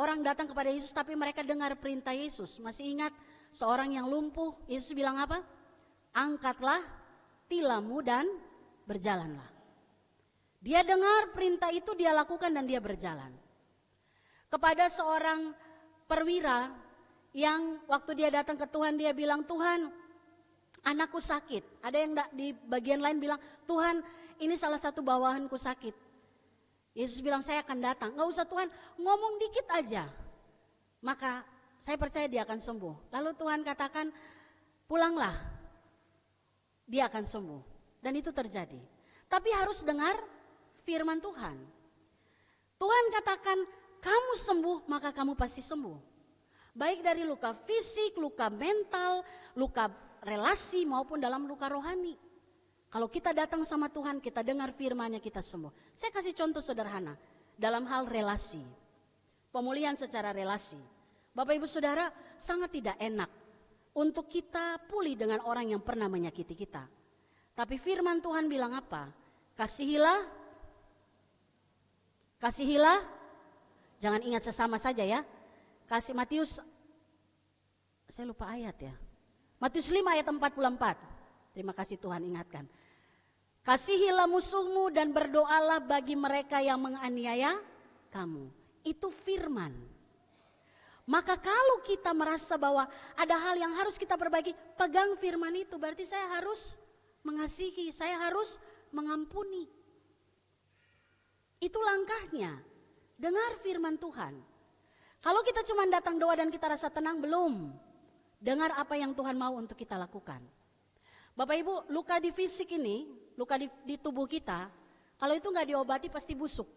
orang datang kepada Yesus, tapi mereka dengar perintah Yesus. Masih ingat seorang yang lumpuh, Yesus bilang apa? Angkatlah tilammu dan berjalanlah. Dia dengar perintah itu, dia lakukan dan dia berjalan. Kepada seorang perwira yang waktu dia datang ke Tuhan dia bilang, Tuhan anakku sakit. Ada yang di bagian lain bilang, Tuhan ini salah satu bawahanku sakit. Yesus bilang saya akan datang. Gak usah Tuhan, ngomong dikit aja. Maka saya percaya dia akan sembuh. Lalu Tuhan katakan pulanglah, dia akan sembuh. Dan itu terjadi. Tapi harus dengar firman Tuhan. Tuhan katakan kamu sembuh maka kamu pasti sembuh. Baik dari luka fisik, luka mental, luka relasi maupun dalam luka rohani. Kalau kita datang sama Tuhan, kita dengar firman-Nya, kita sembuh. Saya kasih contoh sederhana dalam hal relasi. Pemulihan secara relasi. Bapak Ibu Saudara, sangat tidak enak untuk kita pulih dengan orang yang pernah menyakiti kita. Tapi firman Tuhan bilang apa? Kasihilah, jangan ingat sesama saja ya. Kasih Matius, saya lupa ayat ya. Matius 5 ayat 44. Terima kasih Tuhan ingatkan. Kasihilah musuhmu dan berdoalah bagi mereka yang menganiaya kamu. itu firman. Maka kalau kita merasa bahwa ada hal yang harus kita perbaiki, pegang firman itu. Berarti saya harus mengasihi, saya harus mengampuni. Itu langkahnya. Dengar firman Tuhan. Kalau kita cuma datang doa dan kita rasa tenang, belum. Dengar apa yang Tuhan mau untuk kita lakukan. Bapak Ibu, luka di fisik ini, luka di tubuh kita, kalau itu nggak diobati pasti busuk.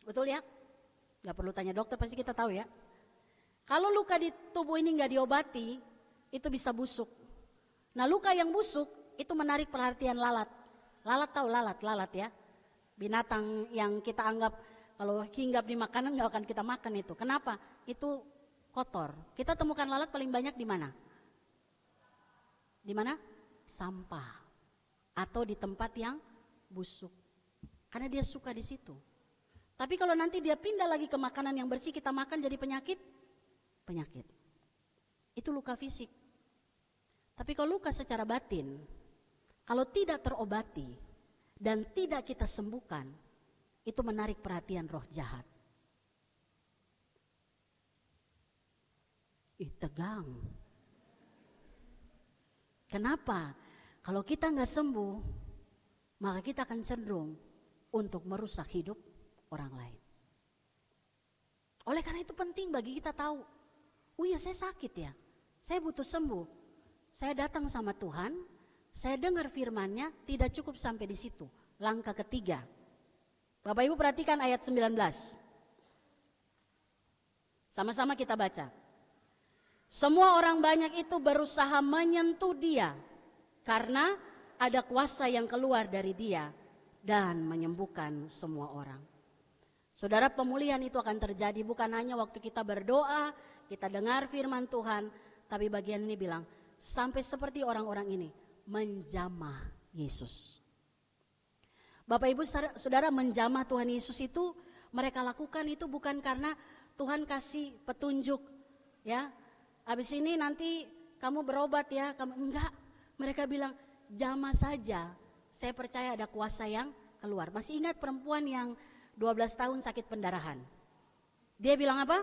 Betul ya? Gak perlu tanya dokter, pasti kita tahu ya. Kalau luka di tubuh ini gak diobati, itu bisa busuk. Nah, luka yang busuk itu menarik perhatian lalat. Lalat tahu lalat ya. Binatang yang kita anggap kalau hinggap di makanan gak akan kita makan itu. Kenapa? Itu kotor. Kita temukan lalat paling banyak di mana? Di mana? Sampah. Atau di tempat yang busuk. Karena dia suka di situ. Tapi kalau nanti dia pindah lagi ke makanan yang bersih, kita makan jadi penyakit. Itu luka fisik. Tapi kalau luka secara batin, kalau tidak terobati dan tidak kita sembuhkan, itu menarik perhatian roh jahat. Tegang. Kenapa? Kalau kita nggak sembuh, maka kita akan cenderung untuk merusak hidup orang lain. Oleh karena itu penting bagi kita tahu, oh iya saya sakit ya, saya butuh sembuh. Saya datang sama Tuhan, saya dengar firman-Nya, tidak cukup sampai di situ. Langkah ketiga. Bapak Ibu perhatikan ayat 19. Sama-sama kita baca. Semua orang banyak itu berusaha menyentuh dia, karena ada kuasa yang keluar dari dia dan menyembuhkan semua orang. Saudara, pemulihan itu akan terjadi bukan hanya waktu kita berdoa, kita dengar firman Tuhan, tapi bagian ini bilang, sampai seperti orang-orang ini menjamah Yesus. Bapak Ibu Saudara, menjamah Tuhan Yesus itu mereka lakukan itu bukan karena Tuhan kasih petunjuk, ya. Habis ini nanti kamu berobat ya, enggak. Mereka bilang, jamah saja, saya percaya ada kuasa yang keluar. Masih ingat perempuan yang 12 tahun sakit pendarahan. Dia bilang apa?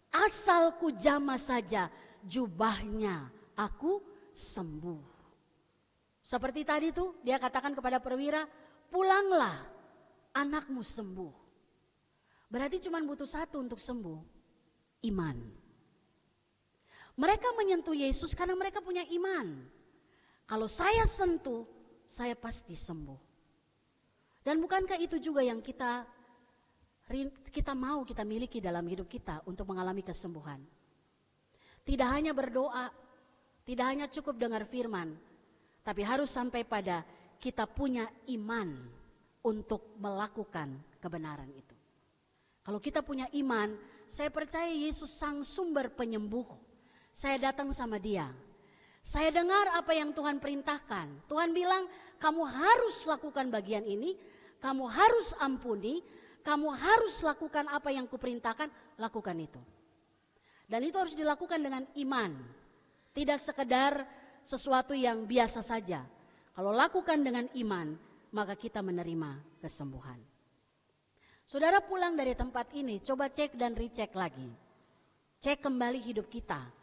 Asal ku jamah saja jubahnya, aku sembuh. Seperti tadi tuh dia katakan kepada perwira, pulanglah, anakmu sembuh. Berarti cuma butuh satu untuk sembuh, iman. Mereka menyentuh Yesus karena mereka punya iman. Kalau saya sentuh, saya pasti sembuh. Dan bukankah itu juga yang kita mau kita miliki dalam hidup kita untuk mengalami kesembuhan? Tidak hanya berdoa, tidak hanya cukup dengar firman, tapi harus sampai pada kita punya iman untuk melakukan kebenaran itu. Kalau kita punya iman, saya percaya Yesus sang sumber penyembuh. Saya datang sama dia. Saya dengar apa yang Tuhan perintahkan. Tuhan bilang, kamu harus lakukan bagian ini, kamu harus ampuni, kamu harus lakukan apa yang kuperintahkan, lakukan itu. Dan itu harus dilakukan dengan iman. Tidak sekedar sesuatu yang biasa saja. Kalau lakukan dengan iman, maka kita menerima kesembuhan. Saudara pulang dari tempat ini, coba cek dan recheck lagi. Cek kembali hidup kita.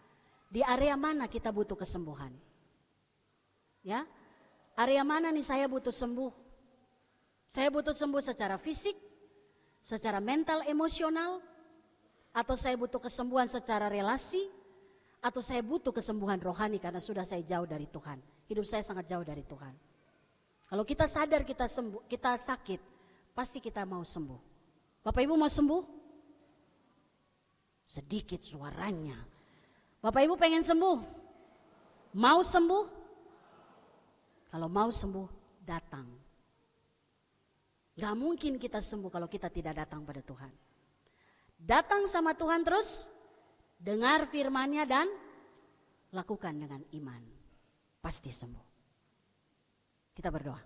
Di area mana kita butuh kesembuhan? Ya, area mana nih saya butuh sembuh? Saya butuh sembuh secara fisik, secara mental, emosional, atau saya butuh kesembuhan secara relasi, atau saya butuh kesembuhan rohani karena sudah saya jauh dari Tuhan. Hidup saya sangat jauh dari Tuhan. Kalau kita sadar kita sembuh, kita sakit, pasti kita mau sembuh. Bapak Ibu mau sembuh? Sedikit suaranya. Bapak Ibu pengen sembuh? Mau sembuh? Kalau mau sembuh, datang. Gak mungkin kita sembuh kalau kita tidak datang pada Tuhan. Datang sama Tuhan terus, dengar firman-Nya dan lakukan dengan iman. Pasti sembuh. Kita berdoa.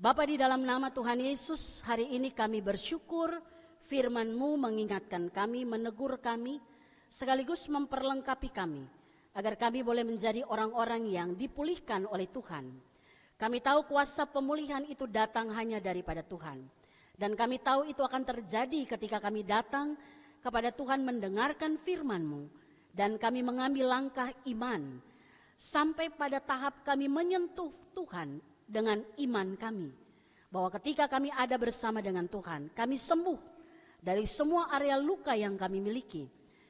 Bapa, di dalam nama Tuhan Yesus, hari ini kami bersyukur firman-Mu mengingatkan kami, menegur kami, sekaligus memperlengkapi kami, agar kami boleh menjadi orang-orang yang dipulihkan oleh Tuhan. Kami tahu kuasa pemulihan itu datang hanya daripada Tuhan. Dan kami tahu itu akan terjadi ketika kami datang kepada Tuhan mendengarkan firman-Mu. Dan kami mengambil langkah iman sampai pada tahap kami menyentuh Tuhan dengan iman kami. Bahwa ketika kami ada bersama dengan Tuhan, kami sembuh dari semua area luka yang kami miliki.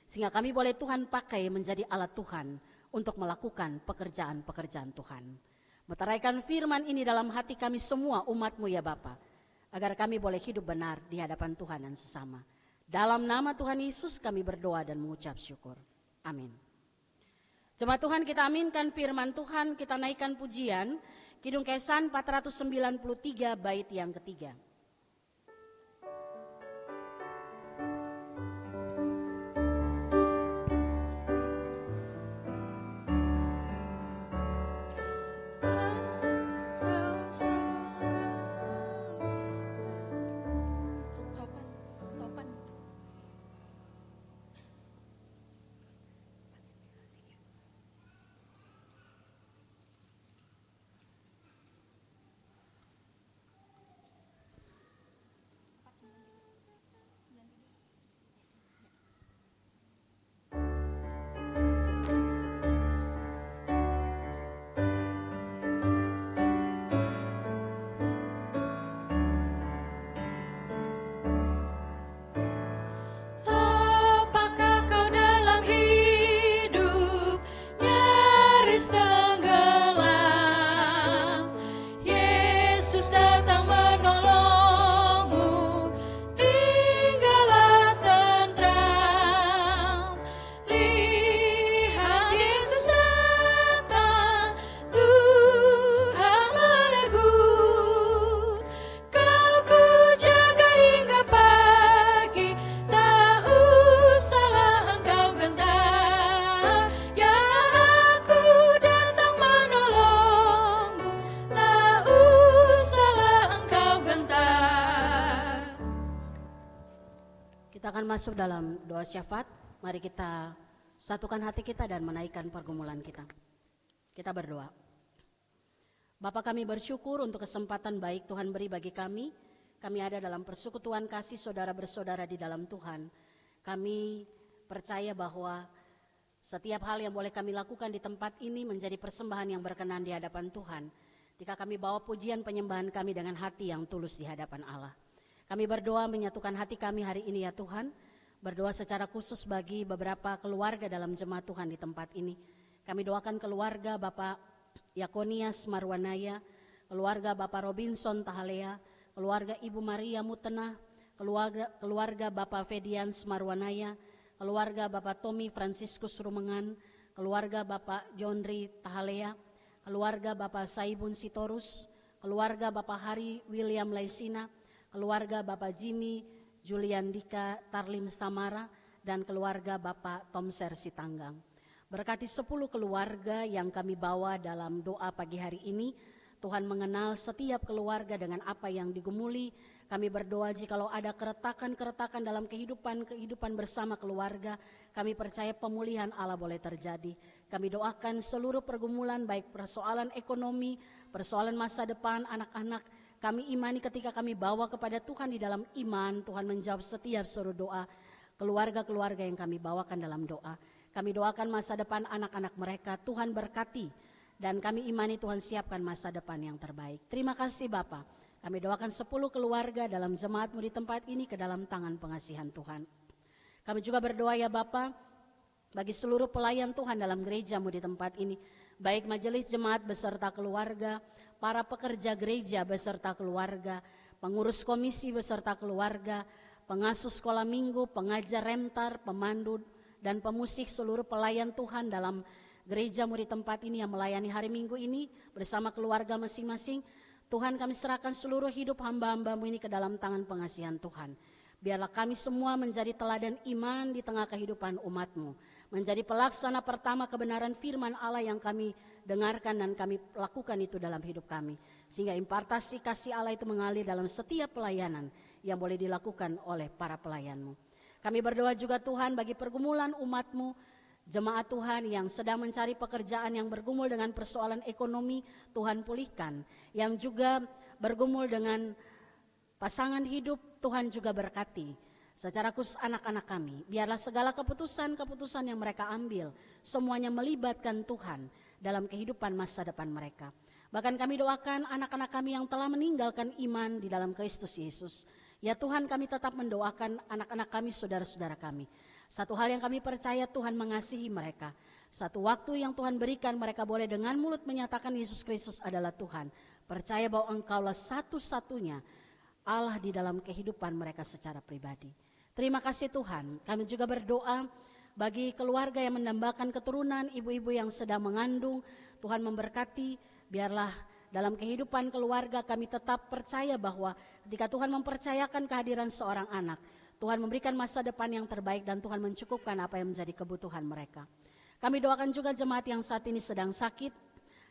Sehingga kami boleh Tuhan pakai menjadi alat Tuhan untuk melakukan pekerjaan-pekerjaan Tuhan. Meteraikan firman ini dalam hati kami semua umat-Mu ya Bapa, agar kami boleh hidup benar di hadapan Tuhan dan sesama. Dalam nama Tuhan Yesus kami berdoa dan mengucap syukur. Amin. Jemaat Tuhan, kita aminkan firman Tuhan, kita naikkan pujian Kidung Kesan 493 bait yang ketiga. Masuk dalam doa syafaat, mari kita satukan hati kita dan menaikkan pergumulan kita. Kita berdoa. Bapa, kami bersyukur untuk kesempatan baik Tuhan beri bagi kami. Kami ada dalam persekutuan kasih saudara bersaudara di dalam Tuhan. Kami percaya bahwa setiap hal yang boleh kami lakukan di tempat ini menjadi persembahan yang berkenan di hadapan Tuhan. Ketika kami bawa pujian penyembahan kami dengan hati yang tulus di hadapan Allah. Kami berdoa menyatukan hati kami hari ini ya Tuhan. Berdoa secara khusus bagi beberapa keluarga dalam jemaat Tuhan di tempat ini. Kami doakan keluarga Bapak Yakonias Marwanaya, keluarga Bapak Robinson Tahalea, keluarga Ibu Maria Mutena, keluarga Bapak Fedians Marwanaya, keluarga Bapak Tommy Franciscus Rumengan, keluarga Bapak Jondri Tahalea, keluarga Bapak Saibun Sitorus, keluarga Bapak Hari William Laisina, keluarga Bapak Jimmy Julian Dika Tarlim Stamara, dan keluarga Bapak Tomser Sitanggang. Berkati 10 keluarga yang kami bawa dalam doa pagi hari ini. Tuhan mengenal setiap keluarga dengan apa yang digumuli. Kami berdoa jikalau ada keretakan-keretakan dalam kehidupan bersama keluarga, kami percaya pemulihan Allah boleh terjadi. Kami doakan seluruh pergumulan baik persoalan ekonomi, persoalan masa depan anak-anak, kami imani ketika kami bawa kepada Tuhan di dalam iman, Tuhan menjawab setiap seru doa keluarga-keluarga yang kami bawakan dalam doa. Kami doakan masa depan anak-anak mereka, Tuhan berkati, dan kami imani Tuhan siapkan masa depan yang terbaik. Terima kasih Bapa. Kami doakan 10 keluarga dalam jemaat-Mu di tempat ini ke dalam tangan pengasihan Tuhan. Kami juga berdoa ya Bapa, bagi seluruh pelayan Tuhan dalam gereja-Mu di tempat ini, baik majelis jemaat beserta keluarga, para pekerja gereja beserta keluarga, pengurus komisi beserta keluarga, pengasuh sekolah minggu, pengajar rentar, pemandu, dan pemusik, seluruh pelayan Tuhan dalam gereja-Mu di tempat ini yang melayani hari Minggu ini bersama keluarga masing-masing. Tuhan, kami serahkan seluruh hidup hamba-hamba-Mu ini ke dalam tangan pengasihan Tuhan. Biarlah kami semua menjadi teladan iman di tengah kehidupan umat-Mu, menjadi pelaksana pertama kebenaran firman Allah yang kami dengarkan dan kami lakukan itu dalam hidup kami. Sehingga impartasi kasih Allah itu mengalir dalam setiap pelayanan yang boleh dilakukan oleh para pelayan-Mu. Kami berdoa juga Tuhan bagi pergumulan umat-Mu Jemaat Tuhan yang sedang mencari pekerjaan, yang bergumul dengan persoalan ekonomi, Tuhan pulihkan. Yang juga bergumul dengan pasangan hidup, Tuhan juga berkati. Secara khusus anak-anak kami, biarlah segala keputusan-keputusan yang mereka ambil, semuanya melibatkan Tuhan dalam kehidupan masa depan mereka. Bahkan kami doakan anak-anak kami yang telah meninggalkan iman di dalam Kristus Yesus. Ya Tuhan, kami tetap mendoakan anak-anak kami, saudara-saudara kami. Satu hal yang kami percaya, Tuhan mengasihi mereka. Satu waktu yang Tuhan berikan, mereka boleh dengan mulut menyatakan Yesus Kristus adalah Tuhan. Percaya bahwa Engkaulah satu-satunya Allah di dalam kehidupan mereka secara pribadi. Terima kasih Tuhan. Kami juga berdoa bagi keluarga yang mendambakan keturunan, ibu-ibu yang sedang mengandung. Tuhan memberkati, biarlah dalam kehidupan keluarga kami tetap percaya bahwa ketika Tuhan mempercayakan kehadiran seorang anak, Tuhan memberikan masa depan yang terbaik dan Tuhan mencukupkan apa yang menjadi kebutuhan mereka. Kami doakan juga jemaat yang saat ini sedang sakit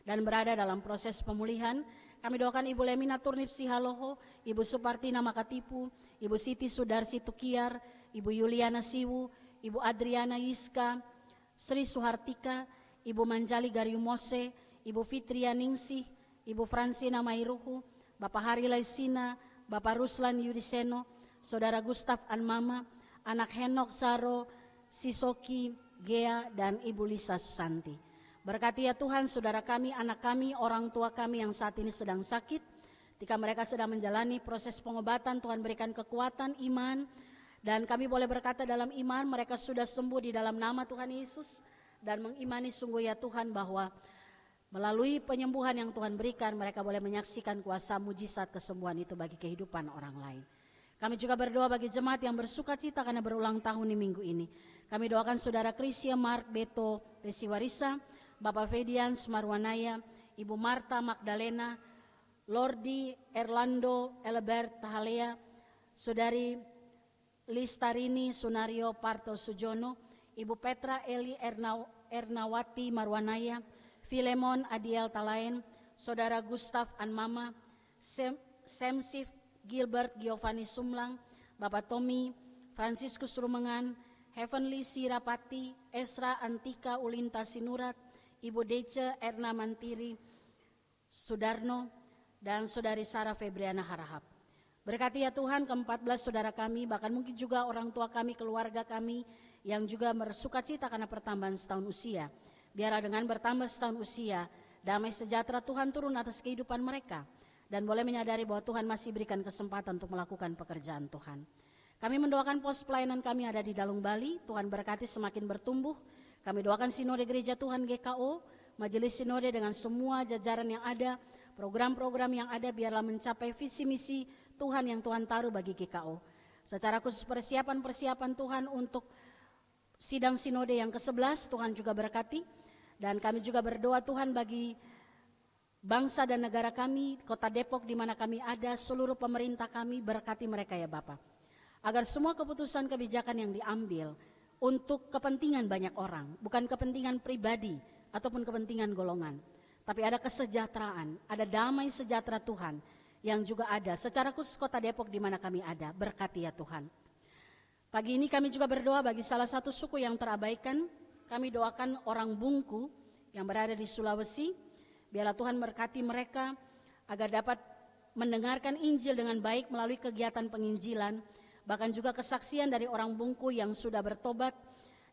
dan berada dalam proses pemulihan. Kami doakan Ibu Lemina Turnip Sihaloho, Ibu Supartina Makatipu, Ibu Siti Sudarsi Tukiar, Ibu Yuliana Siwu, Ibu Adriana Yiska, Sri Suhartika, Ibu Manjali Garyumose, Ibu Fitria Ningsih, Ibu Fransina Mairuhu, Bapak Hari Laisina, Bapak Ruslan Yudiseno, Saudara Gustaf Anmama, anak Henok Saro, Sisoki, Gea, dan Ibu Lisa Susanti. Berkati ya Tuhan saudara kami, anak kami, orang tua kami yang saat ini sedang sakit. Ketika mereka sedang menjalani proses pengobatan, Tuhan berikan kekuatan iman. Dan kami boleh berkata dalam iman mereka sudah sembuh di dalam nama Tuhan Yesus. Dan mengimani sungguh ya Tuhan bahwa melalui penyembuhan yang Tuhan berikan, mereka boleh menyaksikan kuasa mujizat kesembuhan itu bagi kehidupan orang lain. Kami juga berdoa bagi jemaat yang bersuka cita karena berulang tahun di minggu ini. Kami doakan saudara Krisya, Mark, Beto, Desiwarisa, Bapak Fedian, Marwanaya, Ibu Marta, Magdalena, Lordi, Erlando, Elbert, Tahalea, Saudari Listarini, Sunario, Parto, Sujono, Ibu Petra, Eli, Ernawati, Marwanaya, Filemon, Adiel, Talaen, Saudara Gustaf, Anmama, Semsif, Gilbert, Giovanni Sumlang, Bapak Tommy, Franciscus Rumengan, Heavenly Sirapati, Esra Antika Ulinta Sinurat, Ibu Dece Erna Mantiri Sudarno, dan Saudari Sarah Febriana Harahap. Berkati ya Tuhan ke-14 saudara kami, bahkan mungkin juga orang tua kami, keluarga kami yang juga bersuka cita karena pertambahan setahun usia. Biarlah dengan bertambah setahun usia, damai sejahtera Tuhan turun atas kehidupan mereka. Dan boleh menyadari bahwa Tuhan masih berikan kesempatan untuk melakukan pekerjaan Tuhan. Kami mendoakan pos pelayanan kami ada di Dalung Bali, Tuhan berkati semakin bertumbuh. Kami doakan Sinode Gereja Tuhan GKO, Majelis Sinode dengan semua jajaran yang ada, program-program yang ada, biarlah mencapai visi misi Tuhan yang Tuhan taruh bagi GKO. Secara khusus persiapan Tuhan untuk sidang Sinode yang ke-11, Tuhan juga berkati. Dan kami juga berdoa Tuhan bagi bangsa dan negara kami, kota Depok di mana kami ada, seluruh pemerintah kami, berkati mereka ya Bapa. Agar semua keputusan kebijakan yang diambil untuk kepentingan banyak orang, bukan kepentingan pribadi ataupun kepentingan golongan, tapi ada kesejahteraan, ada damai sejahtera Tuhan yang juga ada secara khusus kota Depok di mana kami ada, berkati ya Tuhan. Pagi ini kami juga berdoa bagi salah satu suku yang terabaikan. Kami doakan orang Bungku yang berada di Sulawesi. Biarlah Tuhan berkati mereka agar dapat mendengarkan Injil dengan baik melalui kegiatan penginjilan, bahkan juga kesaksian dari orang Bungku yang sudah bertobat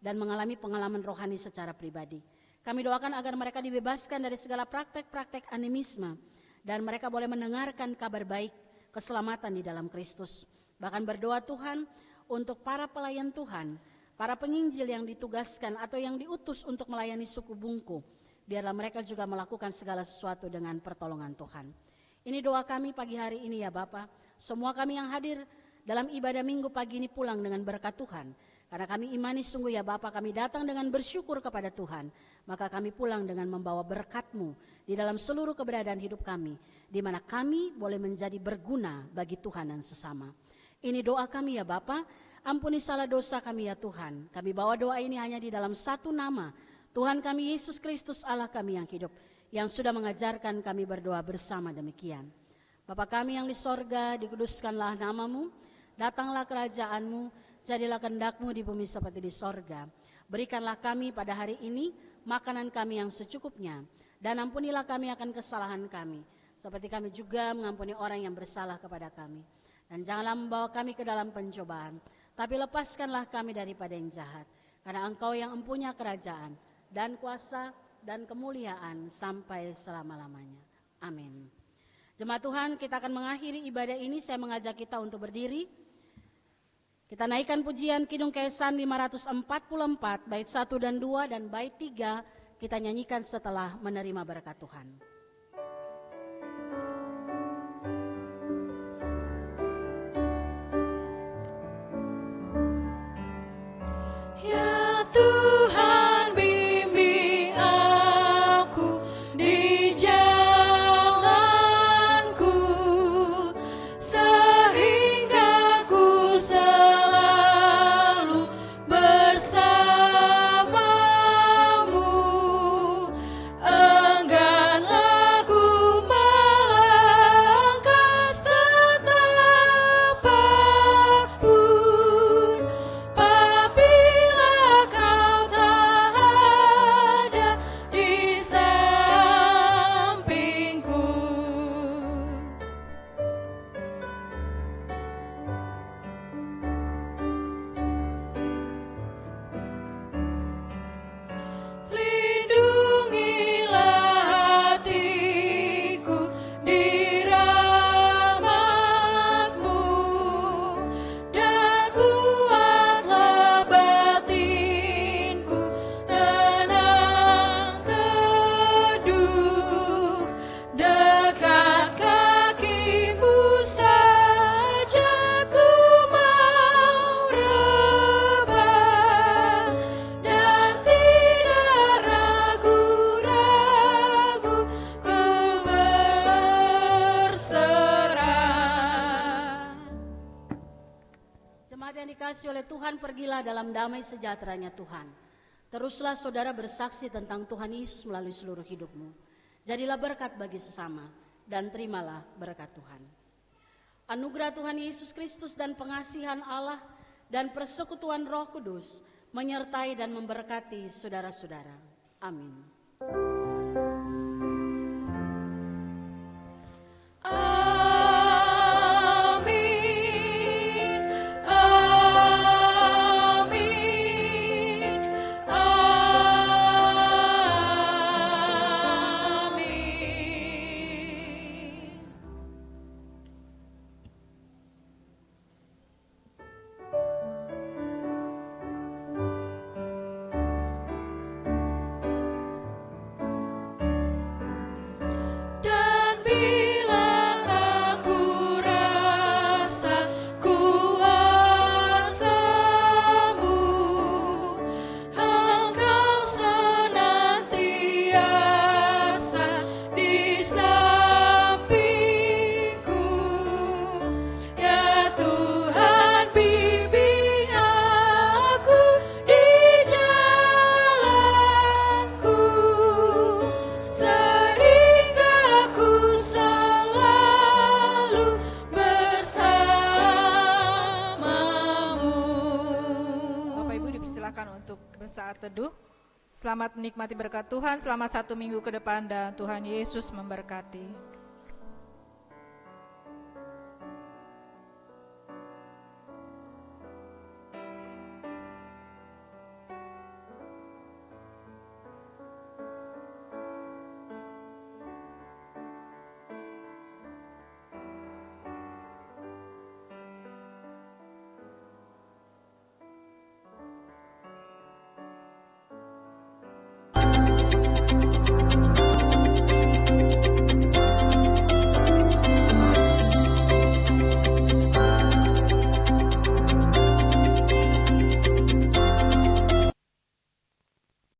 dan mengalami pengalaman rohani secara pribadi. Kami doakan agar mereka dibebaskan dari segala praktek-praktek animisme dan mereka boleh mendengarkan kabar baik keselamatan di dalam Kristus. Bahkan berdoa Tuhan untuk para pelayan Tuhan, para penginjil yang ditugaskan atau yang diutus untuk melayani suku Bungku. Biarlah mereka juga melakukan segala sesuatu dengan pertolongan Tuhan. Ini doa kami pagi hari ini ya Bapa. Semua kami yang hadir dalam ibadah minggu pagi ini pulang dengan berkat Tuhan. Karena kami imani sungguh ya Bapa, kami datang dengan bersyukur kepada Tuhan. Maka kami pulang dengan membawa berkat-Mu di dalam seluruh keberadaan hidup kami. Di mana kami boleh menjadi berguna bagi Tuhan dan sesama. Ini doa kami ya Bapa. Ampuni salah dosa kami ya Tuhan. Kami bawa doa ini hanya di dalam satu nama, Tuhan kami Yesus Kristus Allah kami yang hidup, yang sudah mengajarkan kami berdoa bersama demikian. Bapa kami yang di sorga, dikuduskanlah nama-Mu, datanglah kerajaan-Mu, jadilah kehendak-Mu di bumi seperti di sorga. Berikanlah kami pada hari ini makanan kami yang secukupnya, dan ampunilah kami akan kesalahan kami, seperti kami juga mengampuni orang yang bersalah kepada kami. Dan janganlah membawa kami ke dalam pencobaan, tapi lepaskanlah kami daripada yang jahat. Karena Engkau yang empunya kerajaan dan kuasa dan kemuliaan sampai selama-lamanya. Amin. Jemaat Tuhan, kita akan mengakhiri ibadah ini. Saya mengajak kita untuk berdiri. Kita naikkan pujian Kidung Kesan 544, bait 1 dan 2, dan bait 3 kita nyanyikan setelah menerima berkat Tuhan. Ya Tuhan, bimbing aku di jalanku, sehingga ku selalu bersamamu. Engganlah ku melangkah setapak pun, apabila kau tak ada di sampingku. Lindungilah hatiku di rahmat-Mu, dan buatlah batinku tenang teduh. Dekat kaki-Mu saja ku mau rebah, dan tidak ragu-ragu ku berserah. Jemaat yang dikasihi oleh Tuhan, pergilah dalam damai sejahteranya Tuhan. Teruslah saudara bersaksi tentang Tuhan Yesus melalui seluruh hidupmu. Jadilah berkat bagi sesama, dan terimalah berkat Tuhan. Anugerah Tuhan Yesus Kristus dan pengasihan Allah dan persekutuan Roh Kudus menyertai dan memberkati saudara-saudara. Amin. Amin, amin, amin. Dan bila aku rasa kuasa-Mu, Engkau senantiasa di sampingku. Ya Tuhan, bimbing aku di jalanku, sehingga ku selalu bersamamu. Bapak Ibu dipersilakan untuk bersaat teduh. Selamat menikmati berkat Tuhan selama 1 minggu ke depan, dan Tuhan Yesus memberkati.